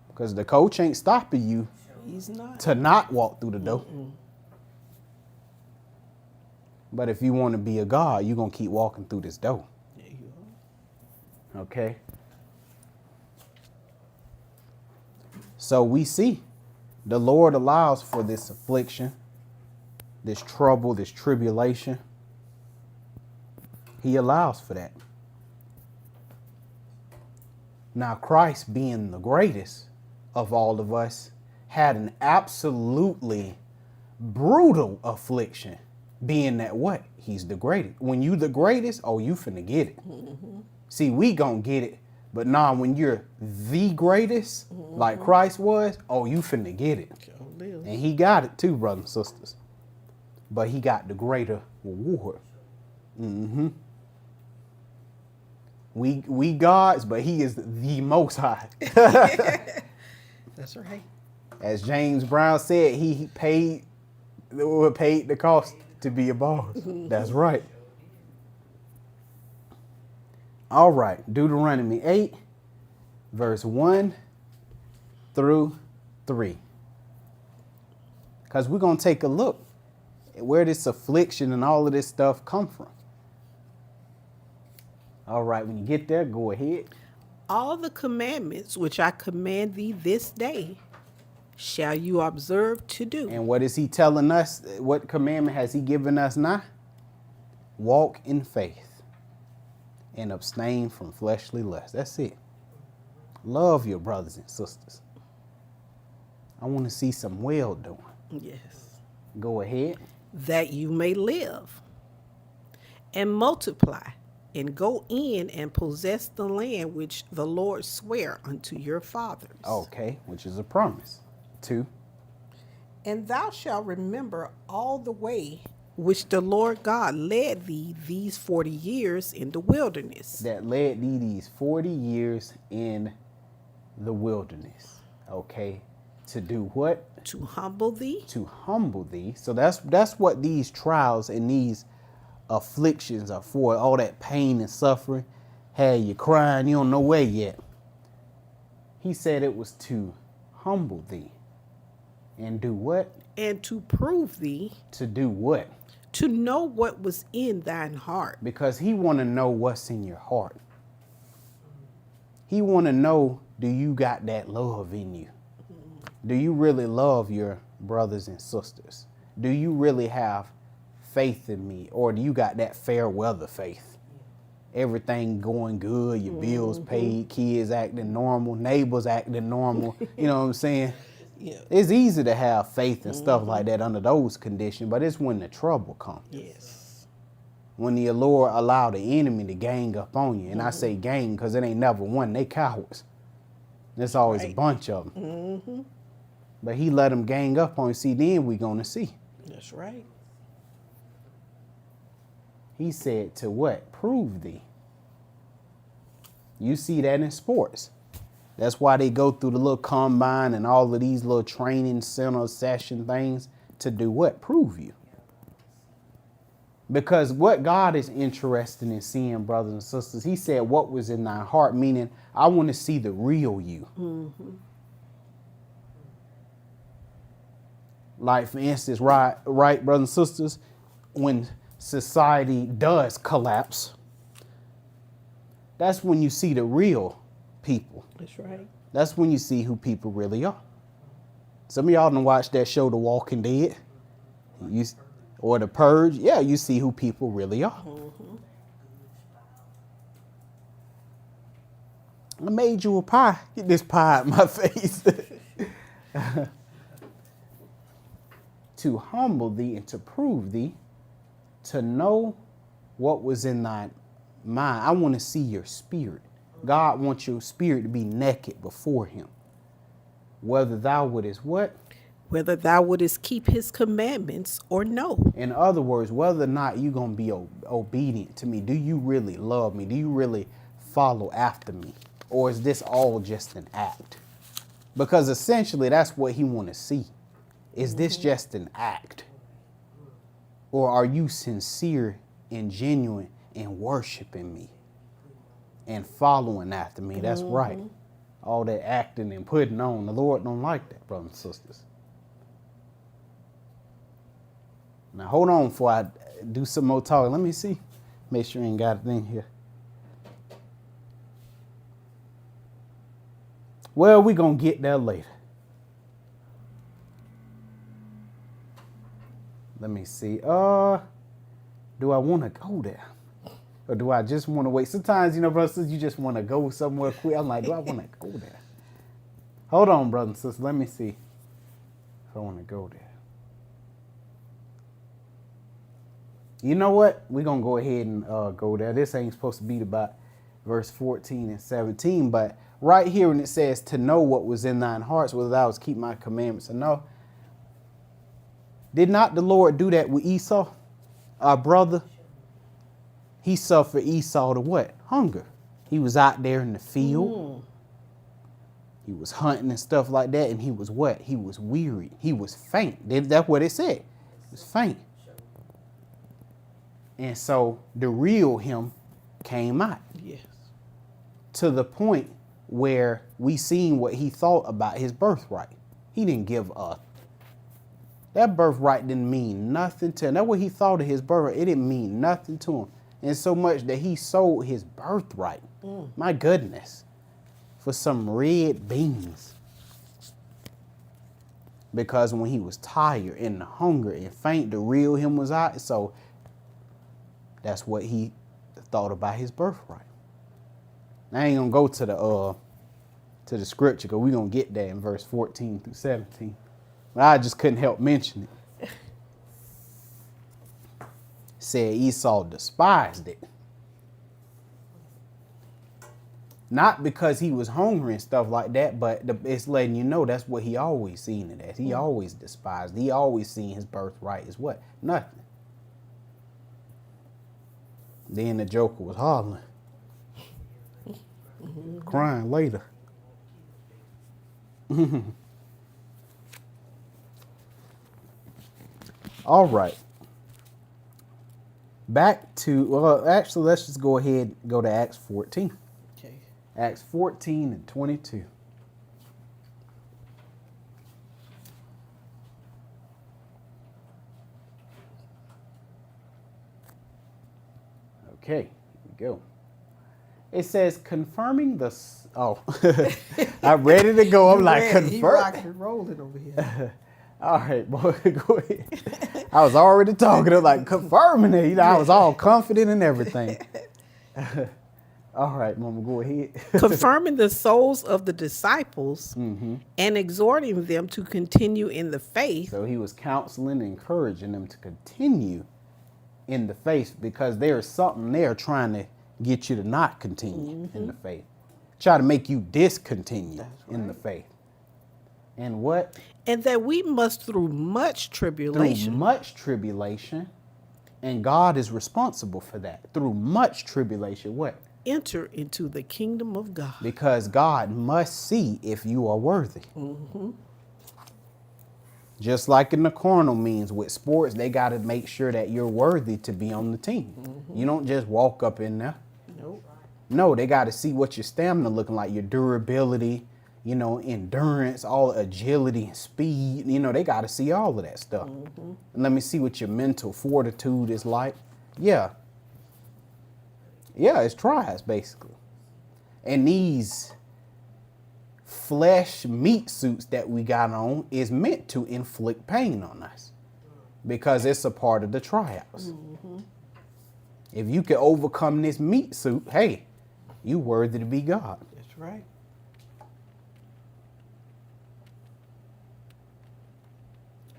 Because the coach ain't stopping you He's not. to not walk through the door. But if you want to be a God, you're going to keep walking through this door. There you are. Okay? So we see the Lord allows for this affliction, this trouble, this tribulation. He allows for that. Now, Christ, being the greatest of all of us, had an absolutely brutal affliction, being that what? He's the greatest. When you the greatest, oh, you finna get it. See, we gonna get it. But nah, when you're the greatest, like Christ was, oh, you finna get it. And he got it too, brothers and sisters. But he got the greater reward. We gods, but he is the most high. That's right. As James Brown said, he paid the cost to be a boss. That's right. All right, Deuteronomy 8, verse 1 through 3. Because we're going to take a look at where this affliction and all of this stuff come from. All right, when you get there, go ahead. All the commandments which I command thee this day shall you observe to do. And what is he telling us? What commandment has he given us now? Walk in faith and abstain from fleshly lust. That's it. Love your brothers and sisters. I want to see some well doing. Yes. Go ahead. That you may live and multiply and go in and possess the land which the Lord sware unto your fathers. Okay, which is a promise. 2. And thou shalt remember all the way which the Lord God led thee these 40 years in the wilderness. That led thee these 40 years in the wilderness. Okay, to do what? To humble thee. To humble thee. So that's what these trials and these afflictions are for. All that pain and suffering had you crying, you don't know where yet. He said it was to humble thee. And do what? And to prove thee. To do what? To know what was in thine heart. Because he want to know what's in your heart. He want to know, do you got that love in you? Do you really love your brothers and sisters? Do you really have faith in me? Or do you got that fair weather faith? Everything going good, your bills paid, kids acting normal, neighbors acting normal. You know what I'm saying? Yeah. It's easy to have faith and stuff like that under those conditions, but it's when the trouble comes. Yes. When the Lord allow the enemy to gang up on you. And I say gang because it ain't never one. They cowards. There's always a bunch of them. But he let them gang up on you. See, then we going to see. That's right. He said to what? Prove thee. You see that in sports. That's why they go through the little combine and all of these little training center session things to do what? Prove you. Because what God is interested in seeing, brothers and sisters, he said what was in thy heart, meaning I want to see the real you. Like, for instance, right, brothers and sisters, when society does collapse, that's when you see the real people. That's right. That's when you see who people really are. Some of y'all done watched that show, The Walking Dead, or The Purge. Yeah, you see who people really are. I made you a pie. Get this pie out my face. To humble thee and to prove thee, to know what was in thy mind. I want to see your spirit. God wants your spirit to be naked before him. Whether thou wouldest what? Whether thou wouldest keep his commandments or no. In other words, whether or not you're going to be obedient to me. Do you really love me? Do you really follow after me? Or is this all just an act? Because essentially that's what he want to see. Is this just an act? Or are you sincere and genuine in worshiping me and following after me? That's right. All that acting and putting on. The Lord don't like that, brothers and sisters. Now, hold on before I do some more talking. Let me see. Make sure you ain't got it in here. Well, we're going to get there later. Let me see. Do I want to go there? Or do I just want to wait? Sometimes, you know, brothers and sisters, you just want to go somewhere quick. I'm like, do I want to go there? Hold on, brothers and sisters. Let me see if I want to go there. You know what? We're going to go ahead and go there. This ain't supposed to be about verse 14 and 17. But right here when it says to know what was in thine hearts, whether thou wouldst keep my commandments or no. Did not the Lord do that with Esau, our brother? He suffered Esau to what? Hunger. He was out there in the field. He was hunting and stuff like that. And he was what? He was weary. He was faint. That's what it said. He was faint. And so the real him came out. Yes. To the point where we seen what he thought about his birthright. He didn't give up. That birthright didn't mean nothing to him. That's what he thought of his birthright. It didn't mean nothing to him. And so much that he sold his birthright. My goodness. For some red beans. Because when he was tired and the hunger and faint, the real him was out. So that's what he thought about his birthright. I ain't gonna go to the scripture because we're gonna get there in verse 14 through 17. But I just couldn't help mention it. Said Esau despised it. Not because he was hungry and stuff like that, but it's letting you know that's what he always seen it as. He always despised. He always seen his birthright as what? Nothing. Then the joker was hollering. Crying later. All right. Back to, well, actually, let's just go ahead and go to Acts 14. Okay. Acts 14 and 22. Okay, here we go. It says, confirming the, I'm ready to go. I'm like, confirm. He rocking and rolling over here. All right, boy, go ahead. I was already talking, I'm like, confirming it. You know, I was all confident in everything. All right, Mama, go ahead. Confirming the souls of the disciples and exhorting them to continue in the faith. So he was counseling and encouraging them to continue in the faith because there's something there trying to get you to not continue in the faith. Try to make you discontinue in the faith. And what? And that we must through much tribulation. Through much tribulation. And God is responsible for that. Through much tribulation, what? Enter into the kingdom of God. Because God must see if you are worthy. Just like in the carnal means with sports, they got to make sure that you're worthy to be on the team. You don't just walk up in there. Nope. No, they got to see what your stamina looking like, your durability, you know, endurance, all agility and speed. You know, they got to see all of that stuff. And let me see what your mental fortitude is like. Yeah. Yeah, it's trials, basically. And these flesh meat suits that we got on is meant to inflict pain on us because it's a part of the trials. If you can overcome this meat suit, hey, you worthy to be God. That's right.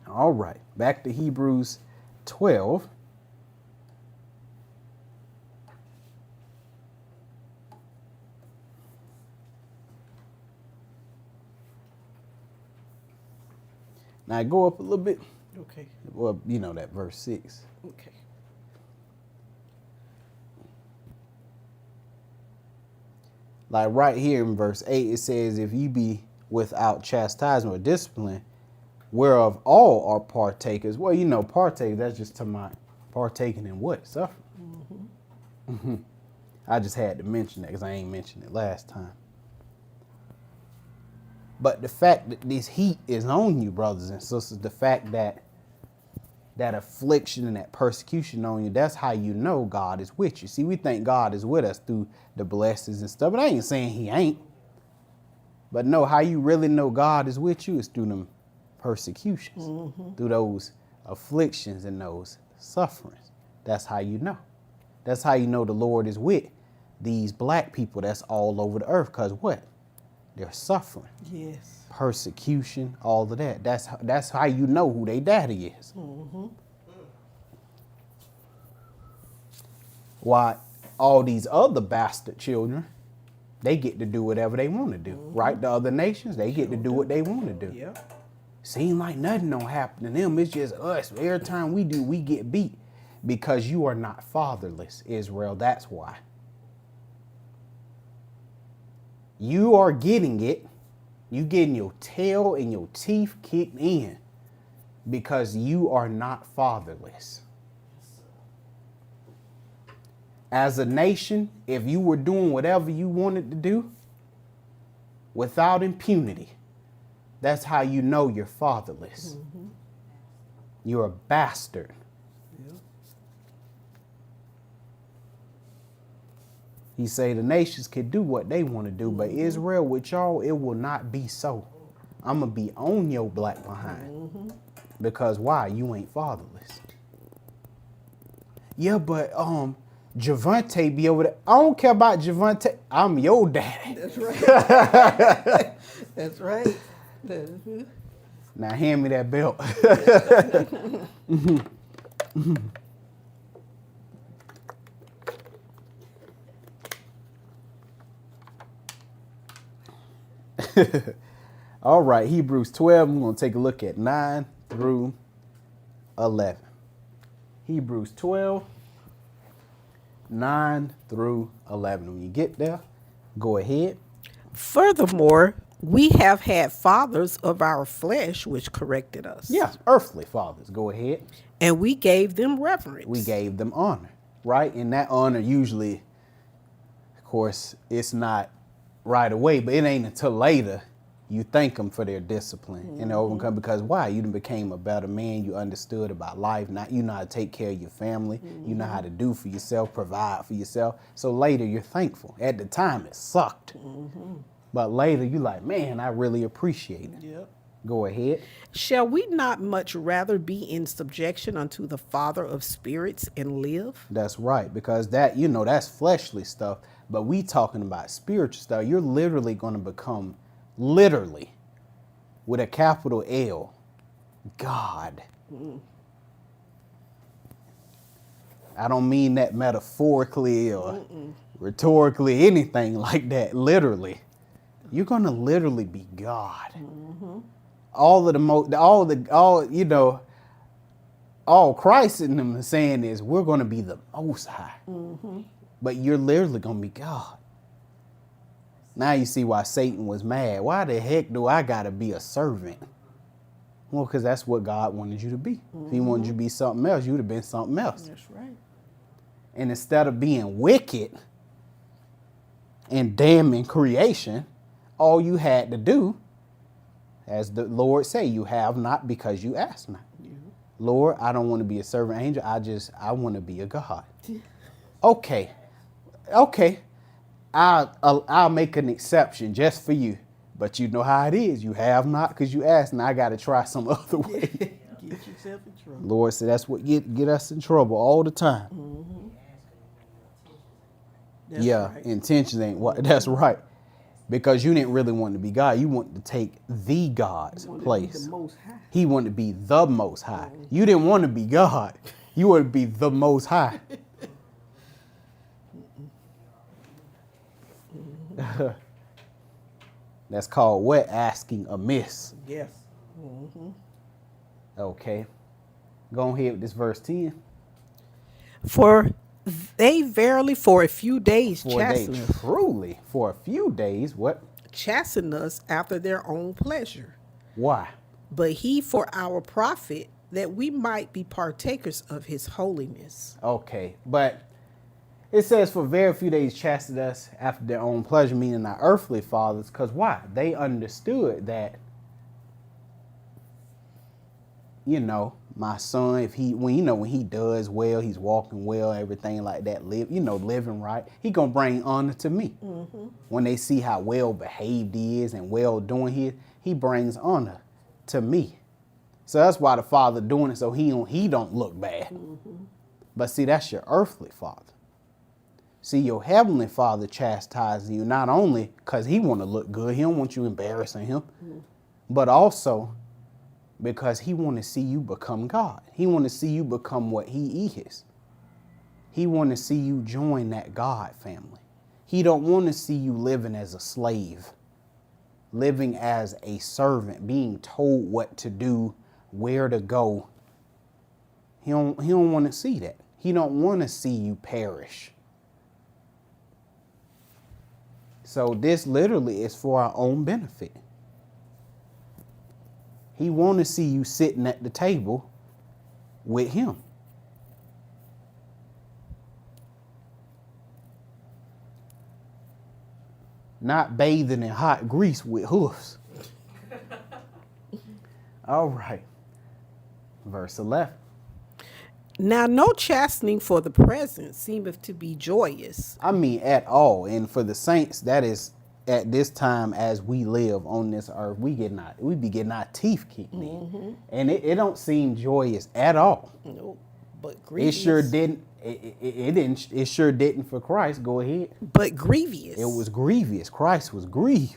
All right, back to Hebrews 12. Now go up a little bit. Okay. Well, you know that verse 6. Okay. Like right here in verse 8, it says, if you be without chastisement or discipline, whereof all are partakers. Well, you know, partakers, that's just to my partaking in what? Suffering. I just had to mention that because I ain't mentioned it last time. But the fact that this heat is on you, brothers and sisters, the fact that that affliction and that persecution on you, that's how you know God is with you. See, we think God is with us through the blessings and stuff, but I ain't saying he ain't. But no, how you really know God is with you is through them persecutions, through those afflictions and those sufferings. That's how you know. That's how you know the Lord is with these black people that's all over the earth. Because what? They're suffering. Yes. Persecution, all of that. That's how you know who their daddy is. Why all these other bastard children, they get to do whatever they want to do. Right? The other nations, they get to do what they want to do. Yeah. Seem like nothing don't happen to them. It's just us. Every time we do, we get beat. Because you are not fatherless, Israel. That's why. You are getting it. You getting your tail and your teeth kicked in because you are not fatherless. As a nation, if you were doing whatever you wanted to do without impunity, that's how you know you're fatherless. You're a bastard. He say the nations can do what they want to do, but Israel with y'all, it will not be so. I'm going to be on your black behind. Because why? You ain't fatherless. Yeah, but Javante be over there. I don't care about Javante. I'm your daddy. That's right. That's right. Now hand me that belt. All right, Hebrews 12, we're going to take a look at 9 through 11. Hebrews 12, 9 through 11. When you get there, go ahead. Furthermore, we have had fathers of our flesh which corrected us. Yeah, earthly fathers. Go ahead. And we gave them reverence. We gave them honor, right? And that honor usually, of course, it's not right away, but it ain't until later you thank them for their discipline and overcome. Because why? You done became a better man. You understood about life. Now you know how to take care of your family. You know how to do for yourself, provide for yourself. So later you're thankful. At the time it sucked. But later you like, man, I really appreciate it. Yep. Go ahead. Shall we not much rather be in subjection unto the Father of spirits and live? That's right. Because that, you know, that's fleshly stuff. But we talking about spiritual stuff. You're literally going to become, literally, with a capital L, God. I don't mean that metaphorically or rhetorically, anything like that. Literally. You're going to literally be God. All Christ in them is saying is we're going to be the Most High. But you're literally going to be God. Now you see why Satan was mad. Why the heck do I got to be a servant? Well, because that's what God wanted you to be. If he wanted you to be something else, you would have been something else. That's right. And instead of being wicked and damning creation, all you had to do, as the Lord say, you have not because you ask not. Lord, I don't want to be a servant angel. I want to be a God. Okay. I'll make an exception just for you. But you know how it is. You have not because you asked, and I got to try some other way. Get yourself in trouble. Lord said that's what get us in trouble all the time. That's Yeah, right. intentions ain't what. That's right. Because you didn't really want to be God. You wanted to take the God's Want to be place. the Most High. He wanted to be the Most High. You didn't want to be God. You wanted to be the Most High. That's called what? Asking amiss. Yes. Okay. Go ahead with this verse 10. For they verily for a few days For they chasten us, truly, for a few days, what? chasten us after their own pleasure. Why? But he for our profit, that we might be partakers of his holiness. Okay. But it says for very few days chastened us after their own pleasure, meaning our earthly fathers. Because why? They understood that, you know, my son, if he, when he does well, he's walking well, everything like that, living right, he gonna bring honor to me. When they see how well behaved he is and well doing he brings honor to me. So that's why the father doing it, so he don't look bad. But see, that's your earthly father. See, your heavenly father chastises you not only because he want to look good, he don't want you embarrassing him, but also because he want to see you become God. He want to see you become what he is. He want to see you join that God family. He don't want to see you living as a slave, living as a servant, being told what to do, where to go. He don't want to see that. He don't want to see you perish. So this literally is for our own benefit. He want to see you sitting at the table with him. Not bathing in hot grease with hoofs. All right. Verse 11. Now no chastening for the present seemeth to be joyous, I mean, at all. And for the saints, that is at this time as we live on this earth, we be getting our teeth kicked in. And it don't seem joyous at all. no, but It grievous. sure didn't. It sure didn't for Christ. Go ahead. But grievous. It was grievous. Christ was grieved.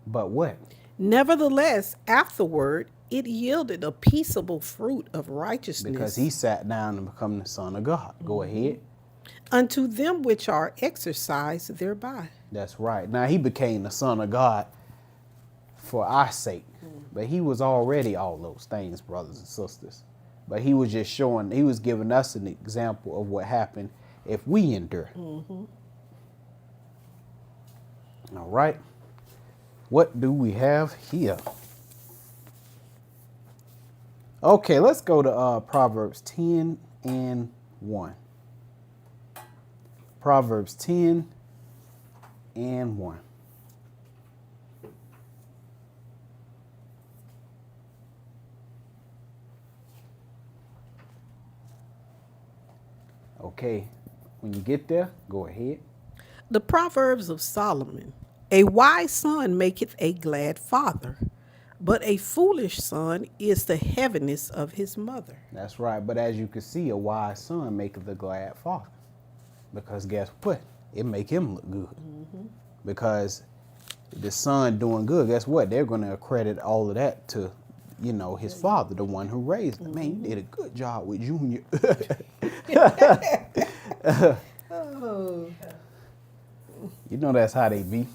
But what? Nevertheless, afterward, it yielded a peaceable fruit of righteousness Because he sat down and become the Son of God. Go ahead. unto them which are exercised thereby. That's right. Now he became the Son of God for our sake. But he was already all those things, brothers and sisters. But he was just showing, he was giving us an example of what happened if we endure. All right. What do we have here? Okay, let's go to Proverbs 10 and 1. Proverbs 10 and 1. Okay, when you get there, go ahead. The Proverbs of Solomon. A wise son maketh a glad father, but a foolish son is the heaviness of his mother. That's right. But as you can see, a wise son maketh a glad father. Because guess what? It make him look good. Because the son doing good, guess what? They're going to accredit all of that to, you know, his father, the one who raised him. Man, you did a good job with Junior. You know that's how they be.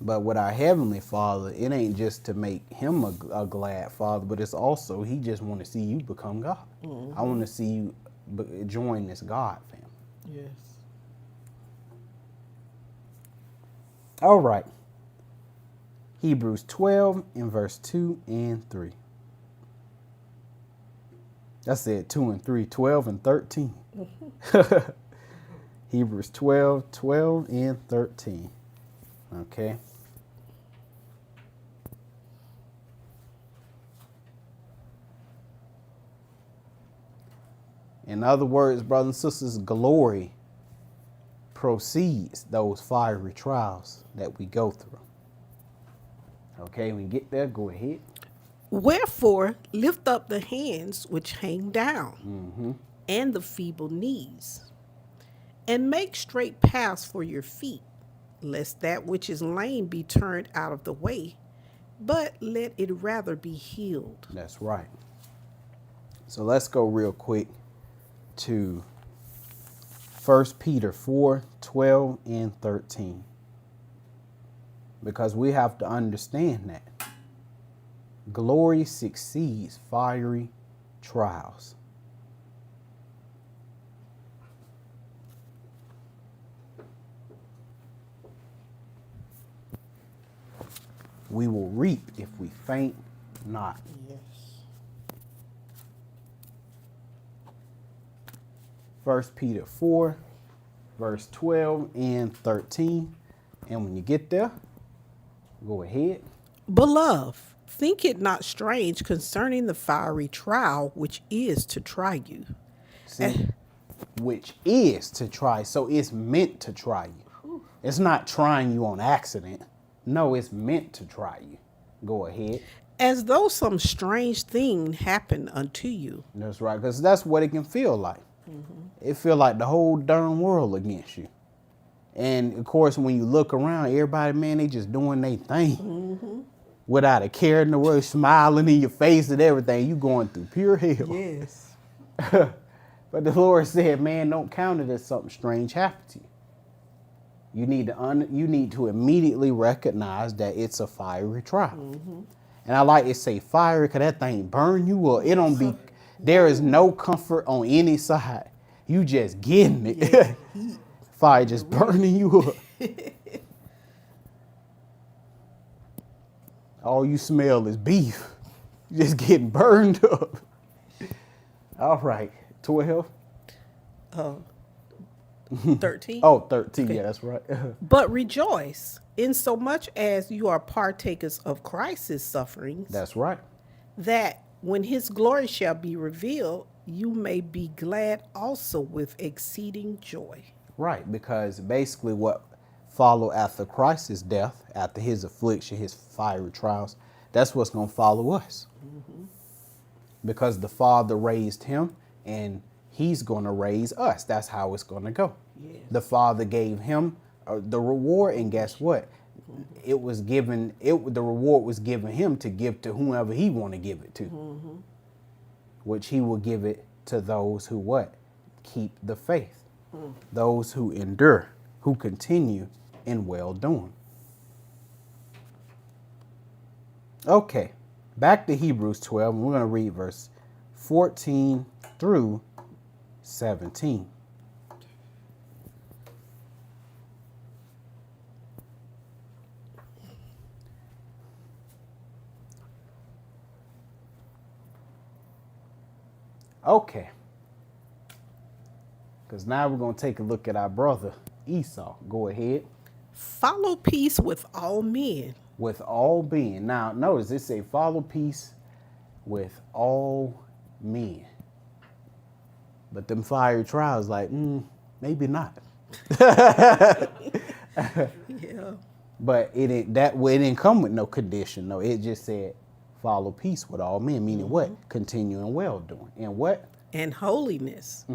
But with our Heavenly Father, it ain't just to make him a glad father, but it's also, he just want to see you become God. I want to see you join this God family. Yes. All right. Hebrews 12 in verse 2 and 3. That's it, 2 and 3, 12 and 13. Hebrews 12, 12 and 13. Okay. In other words, brothers and sisters, glory proceeds those fiery trials that we go through. Okay, when you get there, go ahead. Wherefore, lift up the hands which hang down, and the feeble knees, and make straight paths for your feet, lest that which is lame be turned out of the way, but let it rather be healed. That's right. So let's go real quick to 1 Peter 4:12 and 13. Because we have to understand that glory succeeds fiery trials. We will reap if we faint not. Yes. 1 Peter 4, verse 12 and 13. And when you get there, go ahead. Beloved, think it not strange concerning the fiery trial which is to try you. See, which is to try. So it's meant to try you. It's not trying you on accident. No, it's meant to try you. Go ahead. As though some strange thing happened unto you. That's right, because that's what it can feel like. It feel like the whole darn world against you. And of course, when you look around, everybody, man, they just doing their thing. Without a care in the world, smiling in your face and everything. You going through pure hell. Yes. But the Lord said, man, don't count it as something strange happened to you. You need to immediately recognize that it's a fiery trial. And I like to say fire because that thing burn you up. It don't be, there is no comfort on any side. You just getting it. Yeah. Fire just burning you up. All you smell is beef. You just getting burned up. All right, 12. 13. Oh, 13, Okay. yeah, that's right. But rejoice, insomuch as you are partakers of Christ's sufferings, That's right. that when his glory shall be revealed, you may be glad also with exceeding joy. Right, because basically what followed after Christ's death, after his affliction, his fiery trials, that's what's going to follow us. Because the Father raised him and he's going to raise us. That's how it's going to go. Yes. The Father gave him the reward, and guess what? It was given. The reward was given him to give to whomever he want to give it to, which he will give it to those who what? Keep the faith, those who endure, who continue in well doing. Okay, back to Hebrews 12, and we're going to read verse 14 through 17. Okay, because now we're going to take a look at our brother Esau. Go ahead. Follow peace with all men. With all being. Now, notice it say follow peace with all men. But them fiery trials, like, maybe not. Yeah. But it didn't come with no condition. No, it just said follow peace with all men, meaning what? Continuing well doing. And what? And holiness,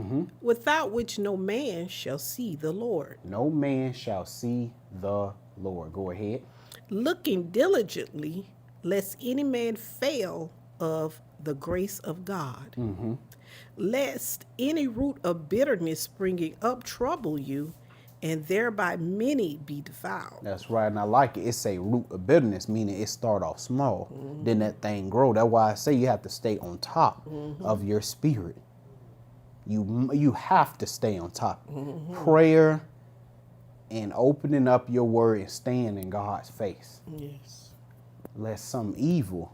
without which no man shall see the Lord. No man shall see the Lord. Go ahead. Looking diligently, lest any man fail of the grace of God, lest any root of bitterness springing up trouble you, and thereby many be defiled. That's right, and I like it. It's a root of bitterness, meaning it start off small, then that thing grow. That's why I say you have to stay on top of your spirit. You have to stay on top. Prayer and opening up your word and staying in God's face. Yes. Lest some evil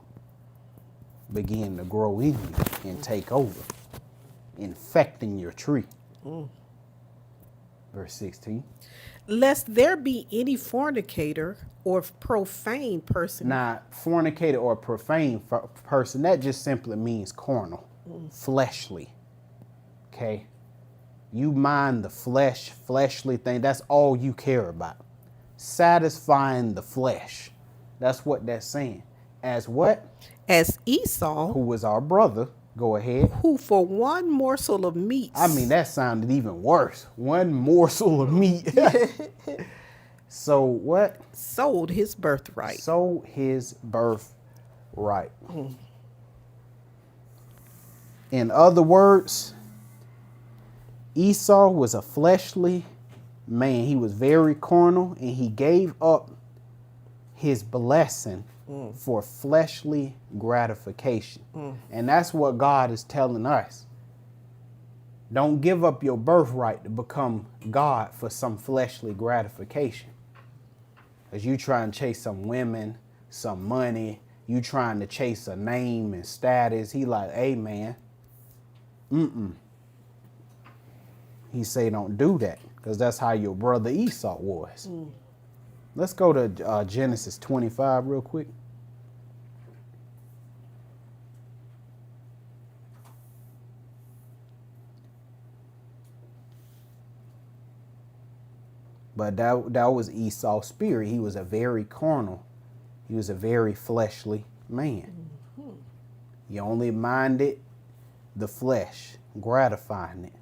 begin to grow in you and take over, infecting your tree. Verse 16. Lest there be any fornicator or profane person. Now, fornicator or profane person, that just simply means carnal, fleshly. Okay. You mind the fleshly thing. That's all you care about. Satisfying the flesh. That's what that's saying. As what? As Esau, Who was our brother. Go ahead. who for one morsel of meat. I mean, that sounded even worse. One morsel of meat. So what? sold his birthright. Sold his birthright. In other words, Esau was a fleshly man. He was very carnal, and he gave up his blessing for fleshly gratification. And that's what God is telling us. Don't give up your birthright to become God for some fleshly gratification. Because you trying to chase some women, some money, you trying to chase a name and status. He like, hey man, He say don't do that, because that's how your brother Esau was. Let's go to Genesis 25 real quick. But that was Esau's spirit. He was a very carnal. He was a very fleshly man. He only minded the flesh, gratifying it.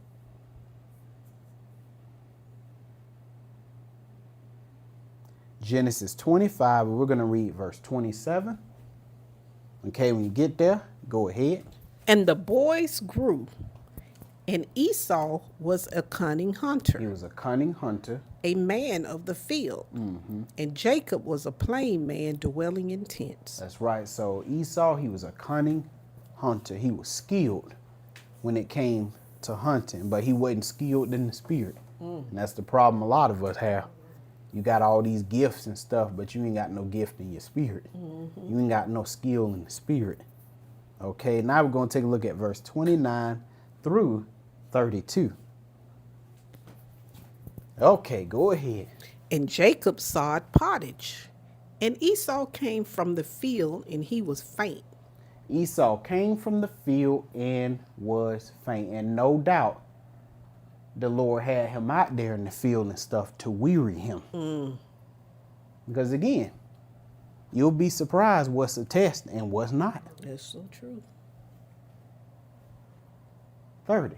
Genesis 25, we're going to read verse 27. Okay, when you get there, go ahead. And the boys grew, and Esau was a cunning hunter, He was a cunning hunter. a man of the field, and Jacob was a plain man dwelling in tents. That's right. So Esau, he was a cunning hunter. He was skilled when it came to hunting, but he wasn't skilled in the spirit. And that's the problem a lot of us have. You got all these gifts and stuff, but you ain't got no gift in your spirit. You ain't got no skill in the spirit. Okay, now we're going to take a look at verse 29 through 32. Okay, go ahead. And Jacob sawed pottage, and Esau came from the field, and he was faint. Esau came from the field and was faint. And no doubt, the Lord had him out there in the field and stuff to weary him. Because again, you'll be surprised what's a test and what's not. That's so true. 30.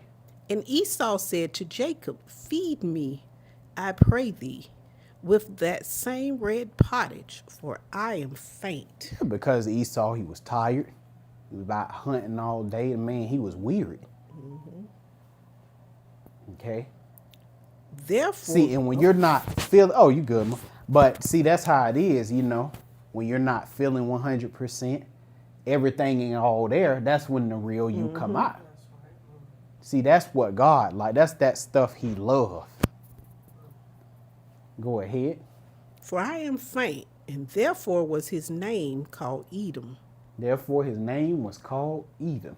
And Esau said to Jacob, feed me, I pray thee, with that same red pottage, for I am faint. Because Esau, he was tired. He was out hunting all day. And man, he was weary. Okay. Therefore, See, and when you're not feeling, oh, you good, Ma. But see, that's how it is, you know, when you're not feeling 100%, everything ain't all there. That's when the real you come out. See, that's what God like. That's that stuff he loved. Go ahead. for I am faint, and therefore was his name called Edom. Therefore his name was called Edom.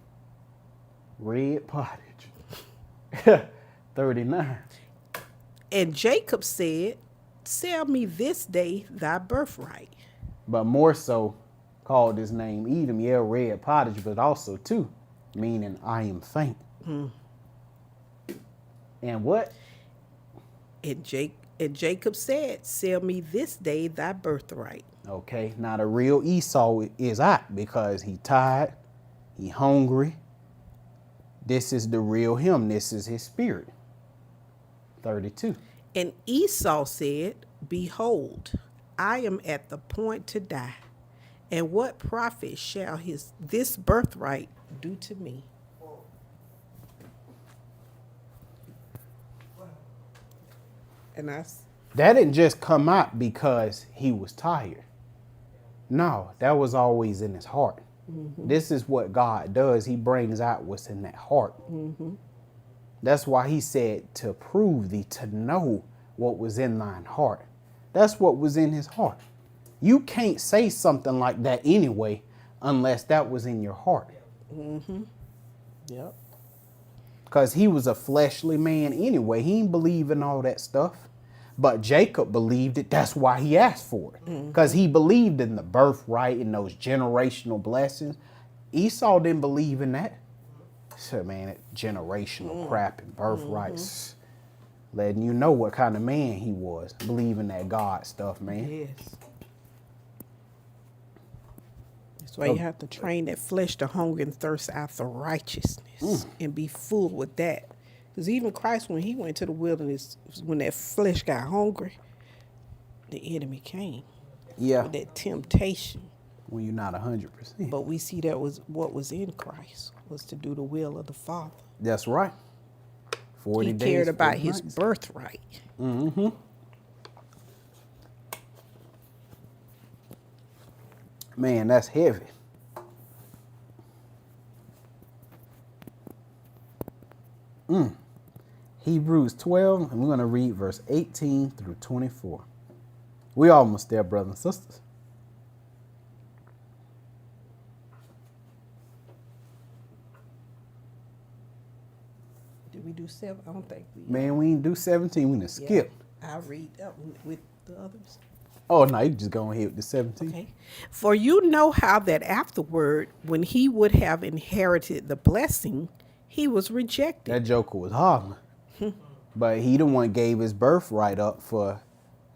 Red pottage. 39. And Jacob said, sell me this day thy birthright. But more so called his name Edom. Yeah, red pottage, but also too, meaning I am faint. And what? And Jacob said, sell me this day thy birthright. Okay, now the real Esau is out because he tired, he hungry. This is the real him. This is his spirit. 32. And Esau said, behold, I am at the point to die. And what profit shall this birthright do to me? And That didn't just come out because he was tired. No, that was always in his heart. This is what God does. He brings out what's in that heart. That's why he said to prove thee, to know what was in thine heart. That's what was in his heart. You can't say something like that anyway unless that was in your heart. Yep. Because he was a fleshly man anyway. He didn't believe in all that stuff. But Jacob believed it. That's why he asked for it. Because he believed in the birthright and those generational blessings. Esau didn't believe in that. So, man, that generational crap and birthrights. Letting you know what kind of man he was. Believing that God stuff, man. Yes. That's why you have to train that flesh to hunger and thirst after righteousness and be full with that. Because even Christ, when he went to the wilderness, when that flesh got hungry, the enemy came Yeah. with that temptation. When you're not 100%. But we see that was what was in Christ, was to do the will of the Father. That's right. 40 He days. cared about 40 his nights. birthright. Man, that's heavy. Hebrews 12, and we're going to read verse 18 through 24. We almost there, brothers and sisters. Did we do 7? I don't think we. Man, we didn't do 17. We didn't skip. I'll read that one with the others. Oh, no, you just go ahead with the 17. Okay. For you know how that afterward, when he would have inherited the blessing, he was rejected. That joker was hollering. But he the one gave his birthright up for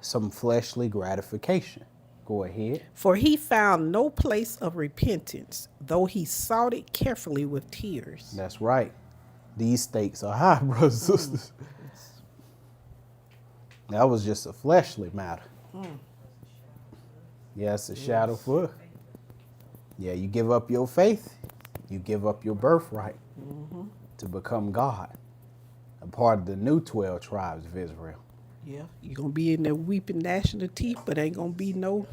some fleshly gratification. Go ahead. For he found no place of repentance, though he sought it carefully with tears. That's right. These stakes are high, brothers and sisters. That was just a fleshly matter. Yeah, it's a shadow for it. Yeah, you give up your faith, you give up your birthright to become God, a part of the new 12 tribes of Israel. Yeah, you're going to be in there weeping, gnashing of teeth, but ain't going to be no.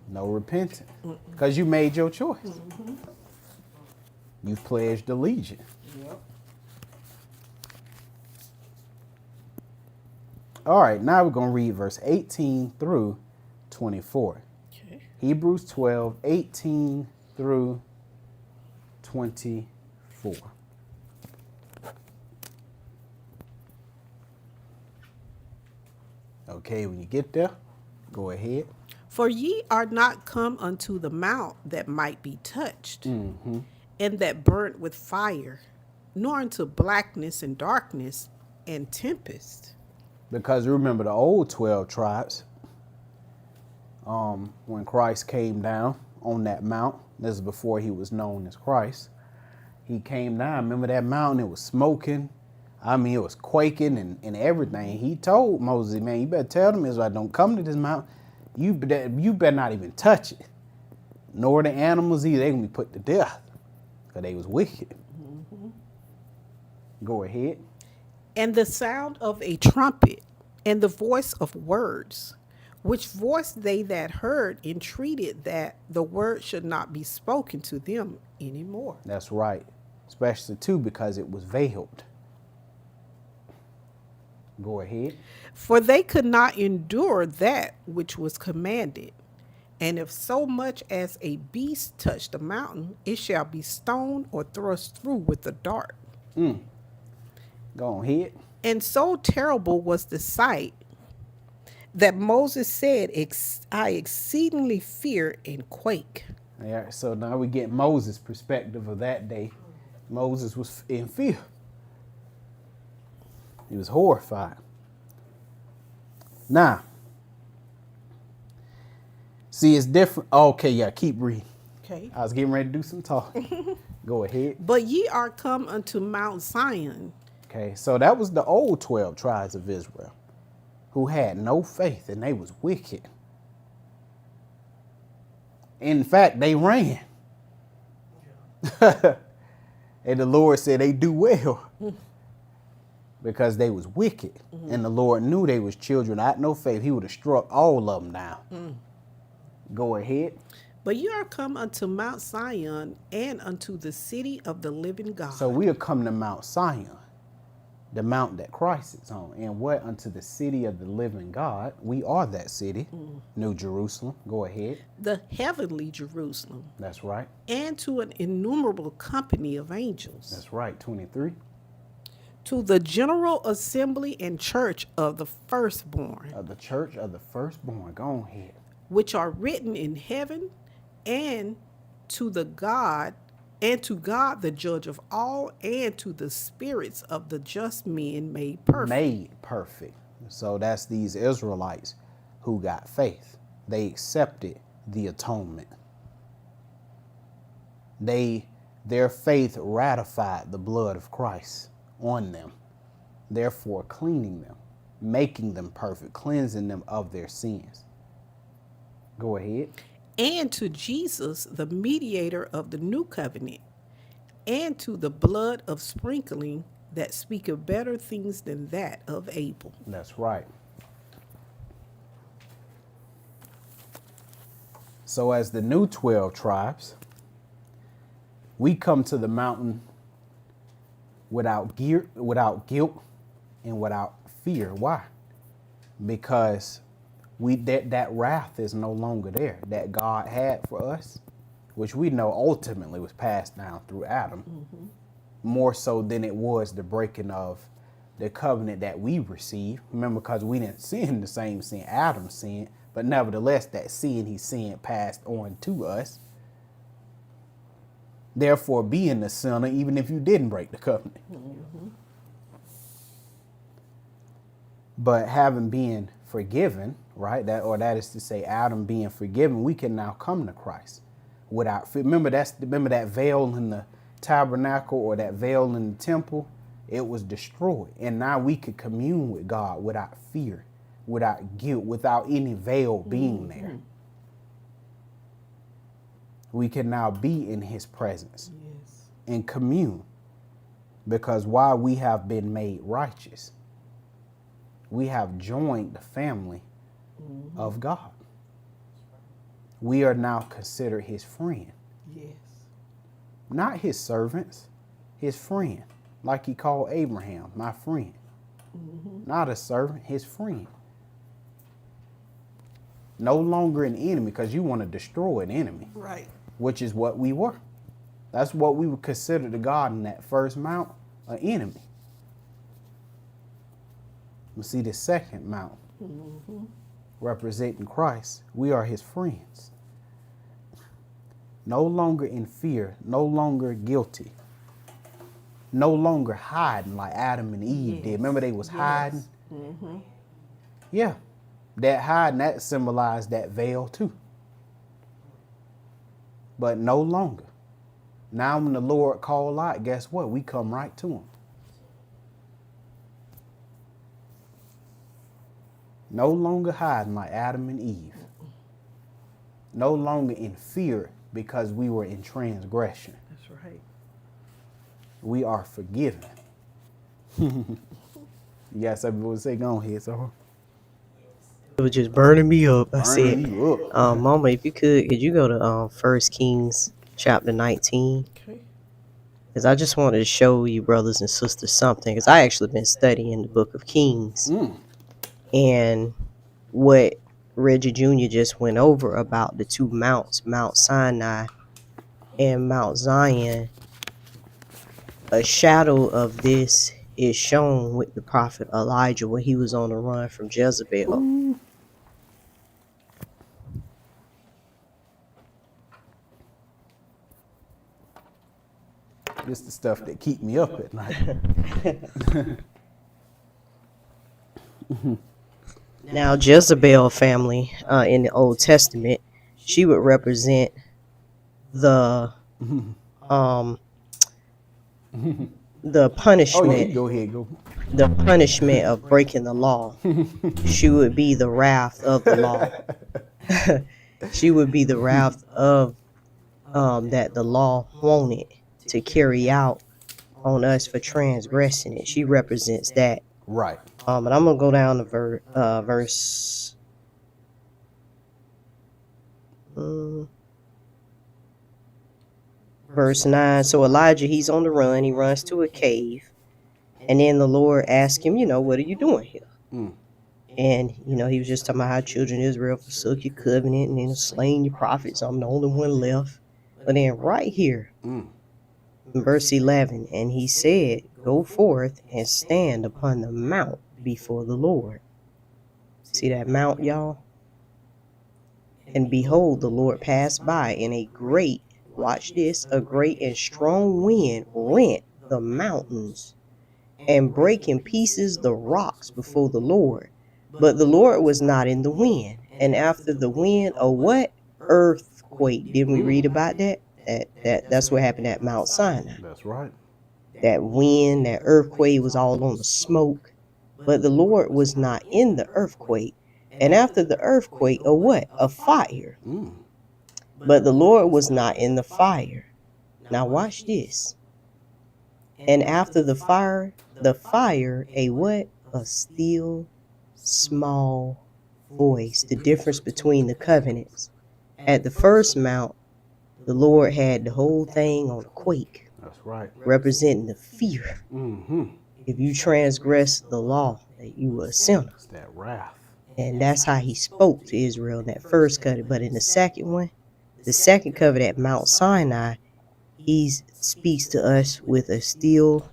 No repenting, because you made your choice. You've pledged allegiance. All right, now we're going to read verse 18 through 24. Okay. Hebrews 12, 18 through 24. Okay, when you get there, go ahead. For ye are not come unto the mount that might be touched, and that burnt with fire, nor unto blackness and darkness and tempest. Because remember the old 12 tribes, when Christ came down on that mount, this is before he was known as Christ, he came down. Remember that mountain? It was smoking. I mean, it was quaking and everything. He told Moses, man, you better tell them Israel, don't come to this mountain. You better not even touch it. Nor the animals either. They're going to be put to death because they was wicked. Go ahead. And the sound of a trumpet, and the voice of words, which voice they that heard entreated that the word should not be spoken to them anymore. That's right. Especially, too, because it was veiled. Go ahead. For they could not endure that which was commanded. And if so much as a beast touch the mountain, it shall be stoned or thrust through with a dart. Go ahead. And so terrible was the sight that Moses said, I exceedingly fear and quake. Yeah, so now we get Moses' perspective of that day. Moses was in fear. He was horrified. Now, see, it's different. Okay, yeah, keep reading. Okay. I was getting ready to do some talking. Go ahead. But ye are come unto Mount Zion. Okay, so that was the old 12 tribes of Israel who had no faith and they was wicked. In fact, they ran. And the Lord said they do well because they was wicked. And the Lord knew they was children out no faith. He would have struck all of them down. Go ahead. But you are come unto Mount Zion and unto the city of the living God. So we are come to Mount Zion, the mount that Christ is on. And what? Unto the city of the living God. We are that city, New Jerusalem. Go ahead. the heavenly Jerusalem, That's right. and to an innumerable company of angels, That's right. 23. to the general assembly and church of the firstborn, Of the church of the firstborn. Go ahead. which are written in heaven, and to the God and to God, the judge of all, and to the spirits of the just men made perfect. Made perfect. So that's these Israelites who got faith. They accepted the atonement. Their faith ratified the blood of Christ on them, therefore cleaning them, making them perfect, cleansing them of their sins. Go ahead. And to Jesus, the mediator of the new covenant, and to the blood of sprinkling that speaketh better things than that of Abel. That's right. So as the new 12 tribes, we come to the mountain without guilt and without fear. Why? Because that wrath is no longer there that God had for us, which we know ultimately was passed down through Adam, more so than it was the breaking of the covenant that we received. Remember, because we didn't sin the same sin Adam sinned, but nevertheless that sin he sinned passed on to us. Therefore, being the sinner, even if you didn't break the covenant. But having been forgiven, right? That is to say, Adam being forgiven, we can now come to Christ without fear. Remember that veil in the tabernacle or that veil in the temple? It was destroyed, and now we could commune with God without fear, without guilt, without any veil being there. We can now be in his presence and commune, because while we have been made righteous, we have joined the family of God. We are now considered his friend. Yes. Not his servants, his friend. Like he called Abraham, my friend. Not a servant, his friend. No longer an enemy, because you want to destroy an enemy. Right. Which is what we were. That's what we would consider to God in that first mount, an enemy. We see the second mount, representing Christ. We are his friends. No longer in fear, no longer guilty, no longer hiding like Adam and Eve did. Remember, they was hiding? Yeah, that hiding, that symbolized that veil too. But no longer. Now when the Lord called out, guess what? We come right to him. No longer hiding like Adam and Eve. No longer in fear because we were in transgression. That's right. We are forgiven. You got something to say? Go ahead, so. It was just burning me up. I Burning said, you up. Mama, if you could you go to 1 Kings chapter 19? Okay. Because I just wanted to show you, brothers and sisters, something. Because I actually been studying the book of Kings. And what Reggie Jr. just went over about the two mounts, Mount Sinai and Mount Zion. A shadow of this is shown with the prophet Elijah when he was on the run from Jezebel. This the stuff that keep me up at night. Now, Jezebel family in the Old Testament, she would represent the punishment. Oh, yeah, go ahead, go. The punishment of breaking the law. She would be the wrath of the law. She would be the wrath of that the law wanted to carry out on us for transgressing it. She represents that. Right. And I'm gonna go down to verse verse 9. So Elijah, he's on the run. He runs to a cave, and then the Lord asked him, what are you doing here? And he was just talking about how children of Israel forsook your covenant and then slain your prophets. I'm the only one left. But then right here, in verse 11, and he said, go forth and stand upon the mount before the Lord. See that mount, y'all? And behold, the Lord passed by, and a great watch this, a great and strong wind rent the mountains and break in pieces the rocks before the Lord. But the Lord was not in the wind. And after the wind, a what? Earthquake. Didn't we read about that? That's what happened at Mount Sinai. That's right. That wind, that earthquake was all on the smoke. But the Lord was not in the earthquake. And after the earthquake, a what? A fire. But the Lord was not in the fire. Now watch this. And after the fire, a what? A still small voice. The difference between the covenants. At the first mount, the Lord had the whole thing on a quake, That's right. representing the fear. Mm-hmm. If you transgress the law, that you were a sinner. It's that wrath. And that's how he spoke to Israel in that first covenant. But in the second one, the second covenant at Mount Sinai, he speaks to us with a still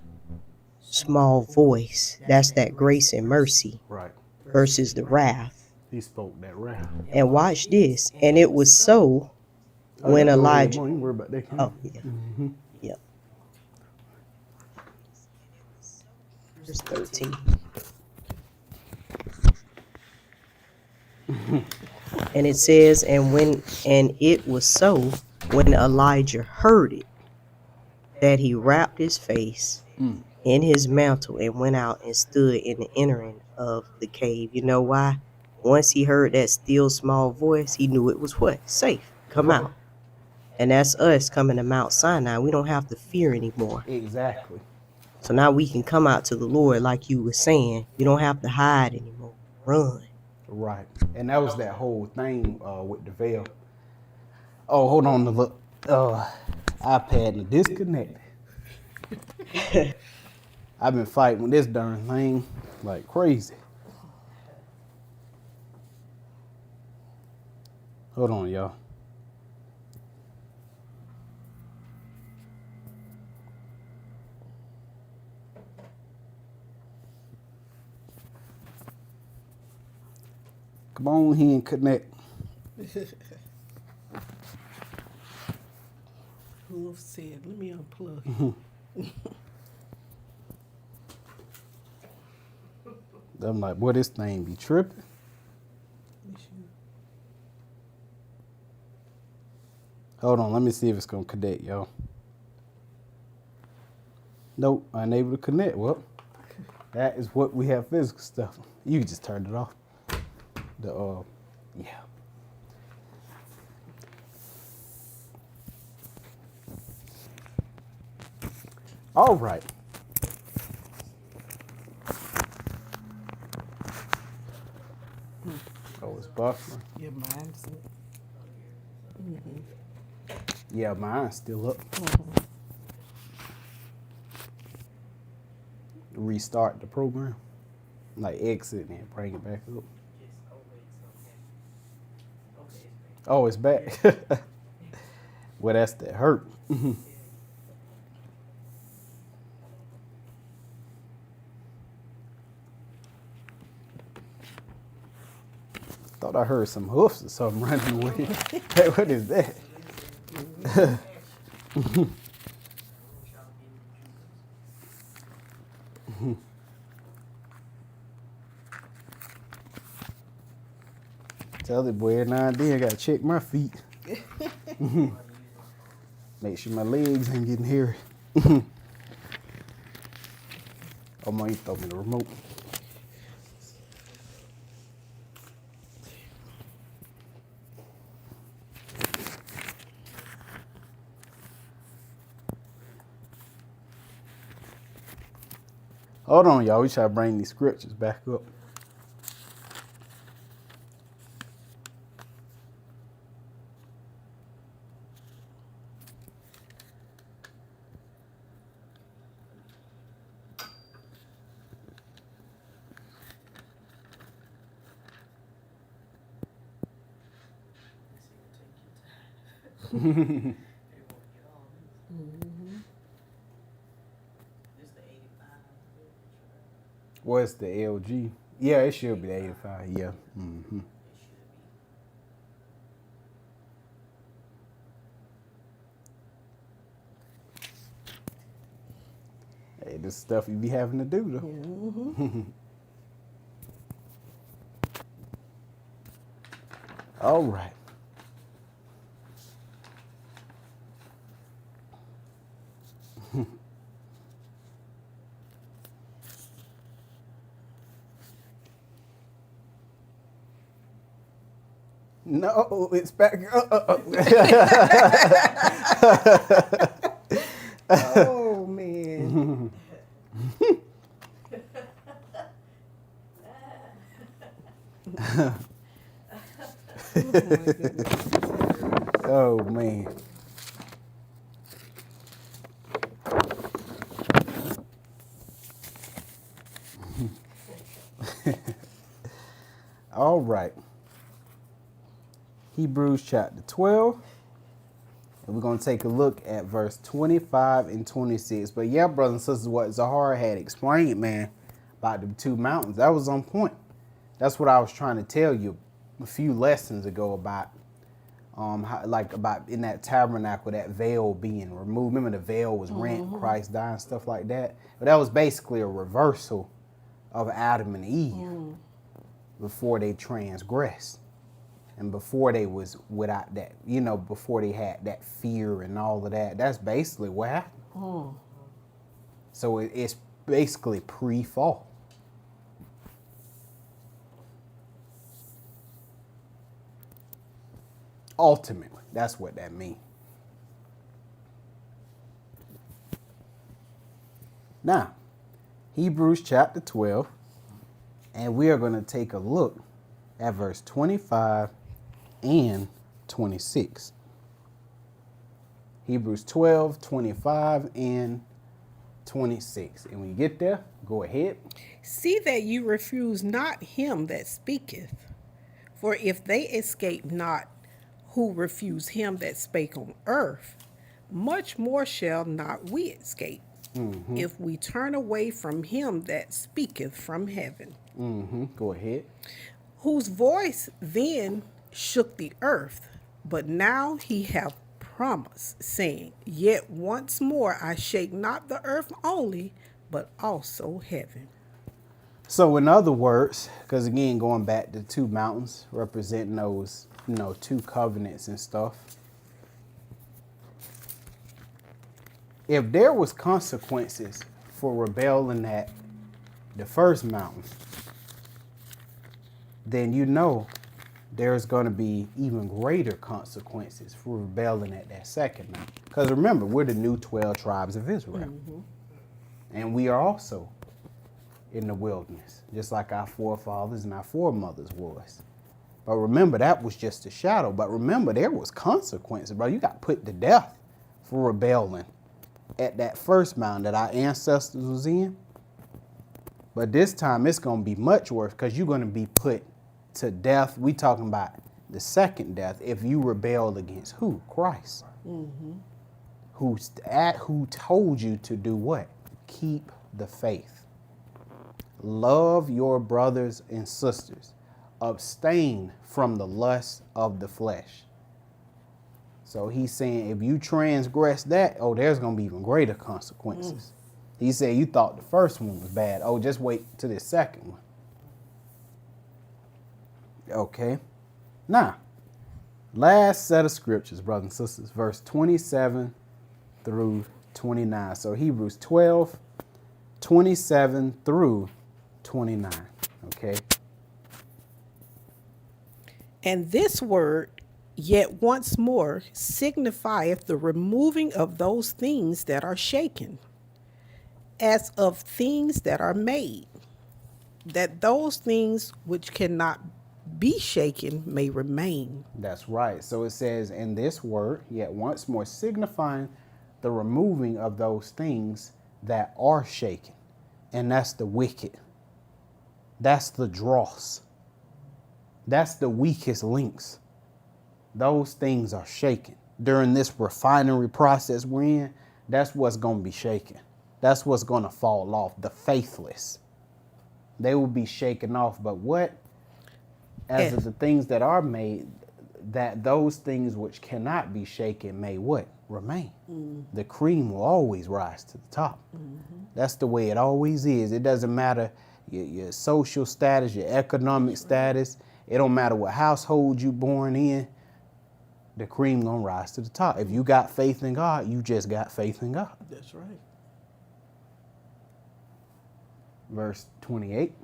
small voice. That's that grace and mercy Right. versus the wrath. He spoke that wrath. And watch this. And it was so when Elijah. You ain't worried about that. Oh, yeah. Yep. Verse 13. And it says, and it was so when Elijah heard it, that he wrapped his face in his mantle and went out and stood in the entering of the cave. You know why? Once he heard that still small voice, he knew it was what? Safe. Come out. And that's us coming to Mount Sinai. We don't have to fear anymore. Exactly. So now we can come out to the Lord like you were saying. You don't have to hide anymore. Run. Right. And that was that whole thing with the veil. Oh, hold on. The iPad disconnected. I've been fighting with this darn thing like crazy. Hold on, y'all. Come on here and connect. Who said, let me unplug. I'm like, boy, this thing be tripping. Hold on, let me see if it's gonna connect, y'all. Nope, unable to connect. Well, that is what we have physical stuff. You can just turn it off. Yeah. All right. Oh, it's buffering. Your mind's Yeah, mine's still up. Restart the program. Like exit and bring it back up. Oh, it's back. Well, that's that hurt. Thought I heard some hoofs or something running away. Hey, what is that? Tell the boy every now and then I gotta check my feet. Make sure my legs ain't getting hairy. Oh, man, you throw me the remote. Hold on, y'all. We try to bring these scriptures back up. What's the LG? Yeah, it should be the 85. Yeah. Mm-hmm. Hey, this stuff you be having to do though. All right. No, it's back. Oh man. Oh man. All right. Hebrews chapter 12. And we're going to take a look at verse 25 and 26. But yeah, brothers and sisters, what Zahara had explained, man, about the two mountains, that was on point. That's what I was trying to tell you a few lessons ago about, how, like about in that tabernacle, that veil being removed. Remember the veil was rent, Christ died, stuff like that. But that was basically a reversal of Adam and Eve before they transgressed. And before they was without that, you know, before they had that fear and all of that, that's basically what happened. So it's basically pre-fall. Ultimately, that's what that means. Now, Hebrews chapter 12, and we are going to take a look at verse 25 and 26. Hebrews 12, 25 and 26. And when you get there, go ahead. See that you refuse not him that speaketh. For if they escape not who refuse him that spake on earth, much more shall not we escape, if we turn away from him that speaketh from heaven. Go ahead. Whose voice then shook the earth, but now he hath promised, saying, Yet once more I shake not the earth only, but also heaven. So in other words, because again, going back to two mountains representing those, you know, two covenants and stuff. If there was consequences for rebelling at the first mountain, then you know there's going to be even greater consequences for rebelling at that second mountain. Because remember, we're the new 12 tribes of Israel. And we are also in the wilderness, just like our forefathers and our foremothers was. But remember, that was just a shadow. But remember, there was consequences, bro. You got put to death for rebelling at that first mountain that our ancestors was in. But this time it's going to be much worse, because you're going to be put to death. We talking about the second death if you rebelled against who? Christ. Who told you to do what? Keep the faith. Love your brothers and sisters. Abstain from the lust of the flesh. So he's saying if you transgress that, oh, there's going to be even greater consequences. He said you thought the first one was bad. Oh, just wait till the second one. Okay. Now, last set of scriptures, brothers and sisters, verse 27 through 29. So Hebrews 12, 27 through 29. Okay. And this word, yet once more, signifieth the removing of those things that are shaken, as of things that are made, that those things which cannot be shaken may remain. That's right. So it says, in this word, yet once more, signifying the removing of those things that are shaken. And that's the wicked. That's the dross. That's the weakest links. Those things are shaken. During this refinery process we're in, that's what's going to be shaken. That's what's going to fall off. The faithless. They will be shaken off. But what? As of the things that are made, that those things which cannot be shaken may what? remain. The cream will always rise to the top. That's the way it always is. It doesn't matter your social status, your economic status. It don't matter what household you born in. The cream gonna rise to the top. If you got faith in God, you just got faith in God. That's right. Verse 28.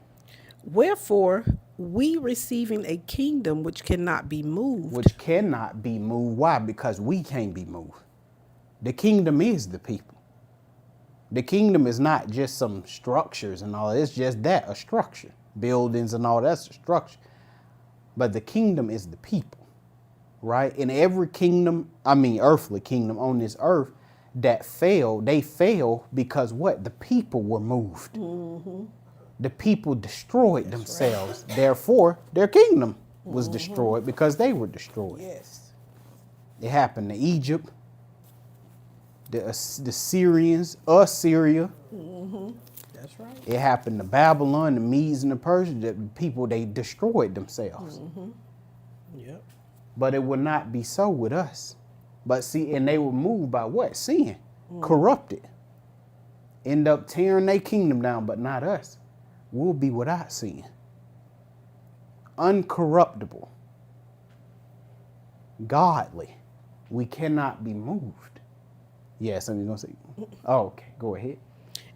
Wherefore, we receiving a kingdom which cannot be moved. Which cannot be moved. Why? Because we can't be moved. The kingdom is the people. The kingdom is not just some structures and all. It's just that, a structure. Buildings and all, that's a structure. But the kingdom is the people, right? In every kingdom, earthly kingdom on this earth that failed, they failed because what? The people were moved. The people destroyed themselves. Therefore, their kingdom was destroyed because they were destroyed. Yes. It happened to Egypt, the Syrians, Assyria. That's right. It happened to Babylon, the Medes and the Persians. The people, they destroyed themselves. Yep. But it would not be so with us. But see, and they were moved by what? Sin. Corrupted. End up tearing their kingdom down, but not us. We'll be without sin. Uncorruptible. Godly. We cannot be moved. Yes, I'm going to say. Oh, okay. Go ahead.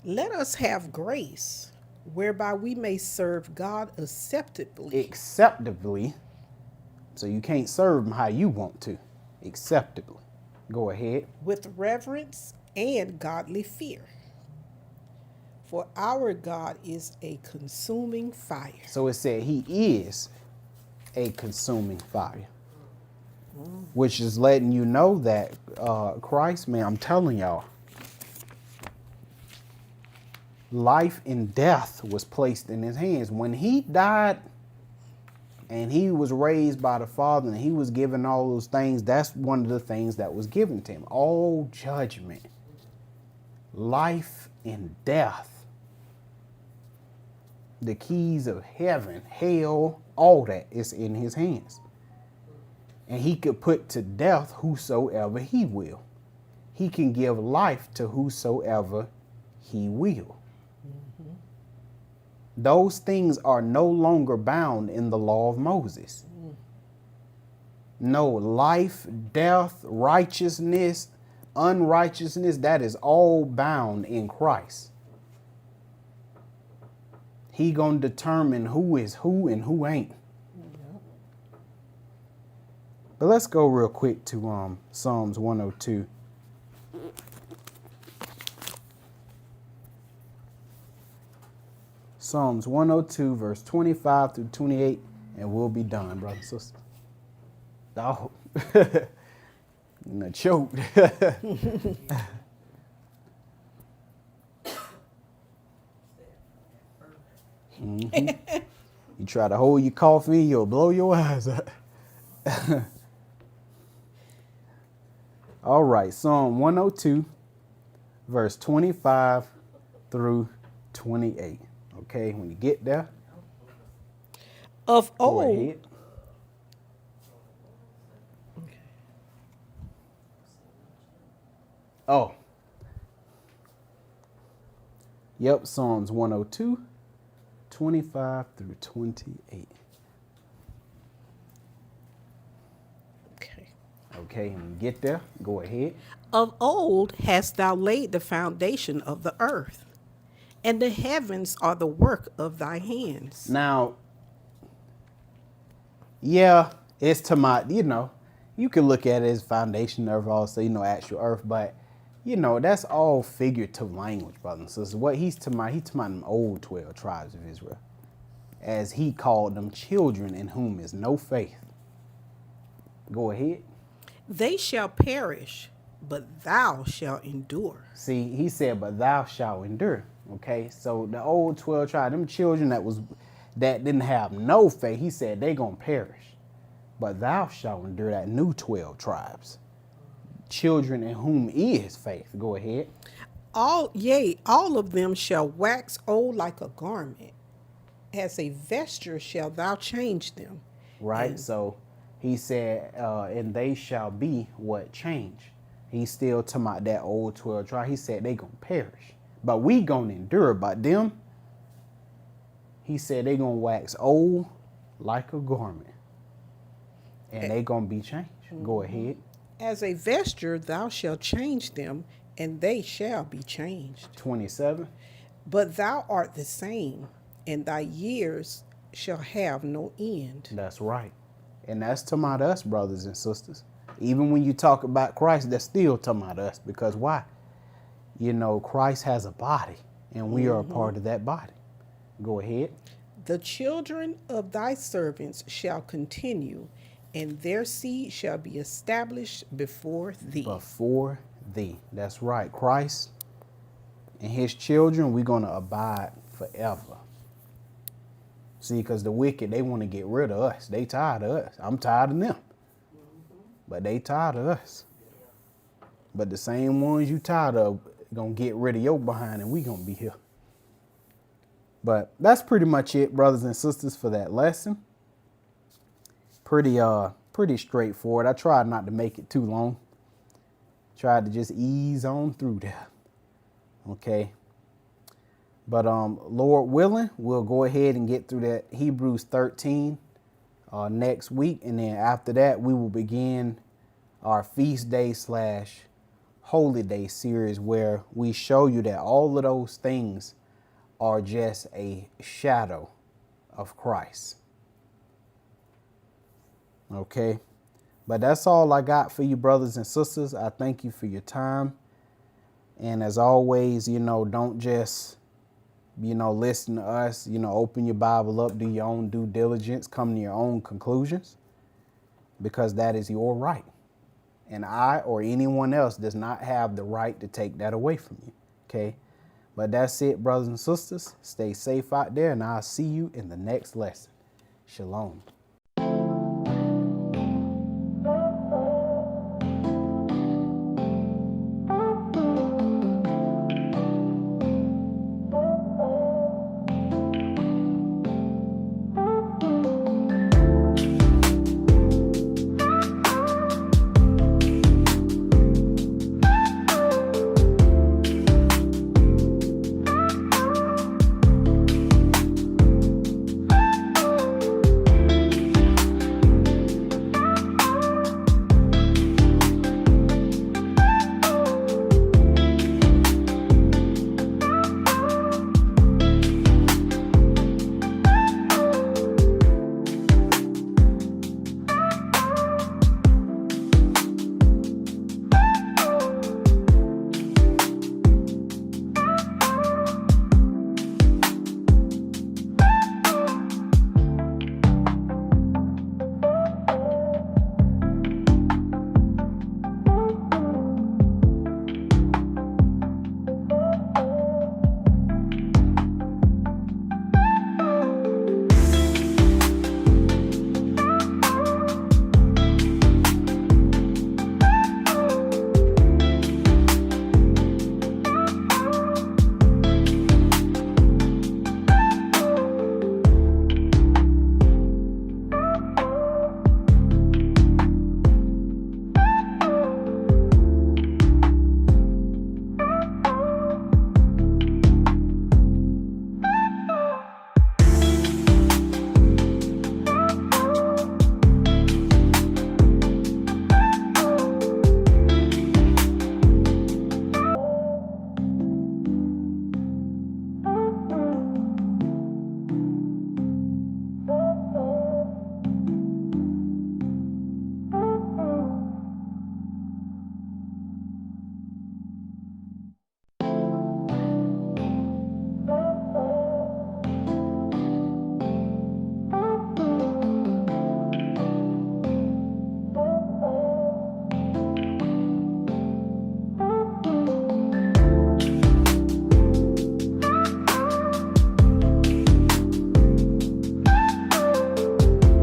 Let us have grace, whereby we may serve God acceptably. Acceptably. So you can't serve him how you want to. Acceptably. Go ahead. With reverence and godly fear. For our God is a consuming fire. So it said he is a consuming fire. Which is letting you know that Christ, man, I'm telling y'all, life and death was placed in his hands. When he died and he was raised by the Father and he was given all those things, that's one of the things that was given to him. All judgment, life and death, the keys of heaven, hell, all that is in his hands. And he could put to death whosoever he will. He can give life to whosoever he will. Those things are no longer bound in the law of Moses. No, life, death, righteousness, unrighteousness, that is all bound in Christ. He gonna determine who is who and who ain't. But let's go real quick to Psalms 102. Psalms 102, verse 25 through 28, and we'll be done, brother and sister. Oh, I choked. You try to hold your coffee, you'll blow your eyes out. All right, Psalm 102, verse 25 through 28. Okay, when you get there, Of go old, ahead. Oh. Yep, Psalms 102, 25 through 28. okay. Okay, when you get there, go ahead. Of old hast thou laid the foundation of the earth, and the heavens are the work of thy hands. Now, yeah, it's to my, you can look at it as foundation of also, actual earth, but, that's all figurative language, brothers and sisters. What he's to them old 12 tribes of Israel, as he called them children in whom is no faith. Go ahead. They shall perish, but thou shalt endure. See, he said, but thou shalt endure. Okay, so the old 12 tribes, them children that didn't have no faith, he said they gonna perish. But thou shalt endure, that new 12 tribes. Children in whom is faith. Go ahead. All of them shall wax old like a garment. As a vesture shall thou change them. Right, so he said, and they shall be what? Change. He's still talking about that old 12 tribe. He said they gonna perish, but we gonna endure. But them, he said they gonna wax old like a garment, and they gonna be changed. Go ahead. As a vesture, thou shalt change them, and they shall be changed. 27. But thou art the same, and thy years shall have no end. That's right. And that's talking about us, brothers and sisters. Even when you talk about Christ, that's still talking about us. Because why? You know, Christ has a body, and we are a part of that body. Go ahead. The children of thy servants shall continue, and their seed shall be established before thee. Before thee. That's right. Christ and his children, we're going to abide forever. See, because the wicked, they want to get rid of us. They tired of us. I'm tired of them. But they tired of us. But the same ones you tired of going to get rid of your behind, and we going to be here. But that's pretty much it, brothers and sisters, for that lesson. Pretty straightforward. I tried not to make it too long. Tried to just ease on through there. Okay. But Lord willing, we'll go ahead and get through that Hebrews 13 next week. And then after that, we will begin our feast day / holy day series, where we show you that all of those things are just a shadow of Christ. Okay. But that's all I got for you, brothers and sisters. I thank you for your time. And as always, you know, don't just, you know, listen to us, you know, open your Bible up, do your own due diligence, come to your own conclusions, because that is your right. And I or anyone else does not have the right to take that away from you. Okay. But that's it, brothers and sisters. Stay safe out there, and I'll see you in the next lesson. Shalom.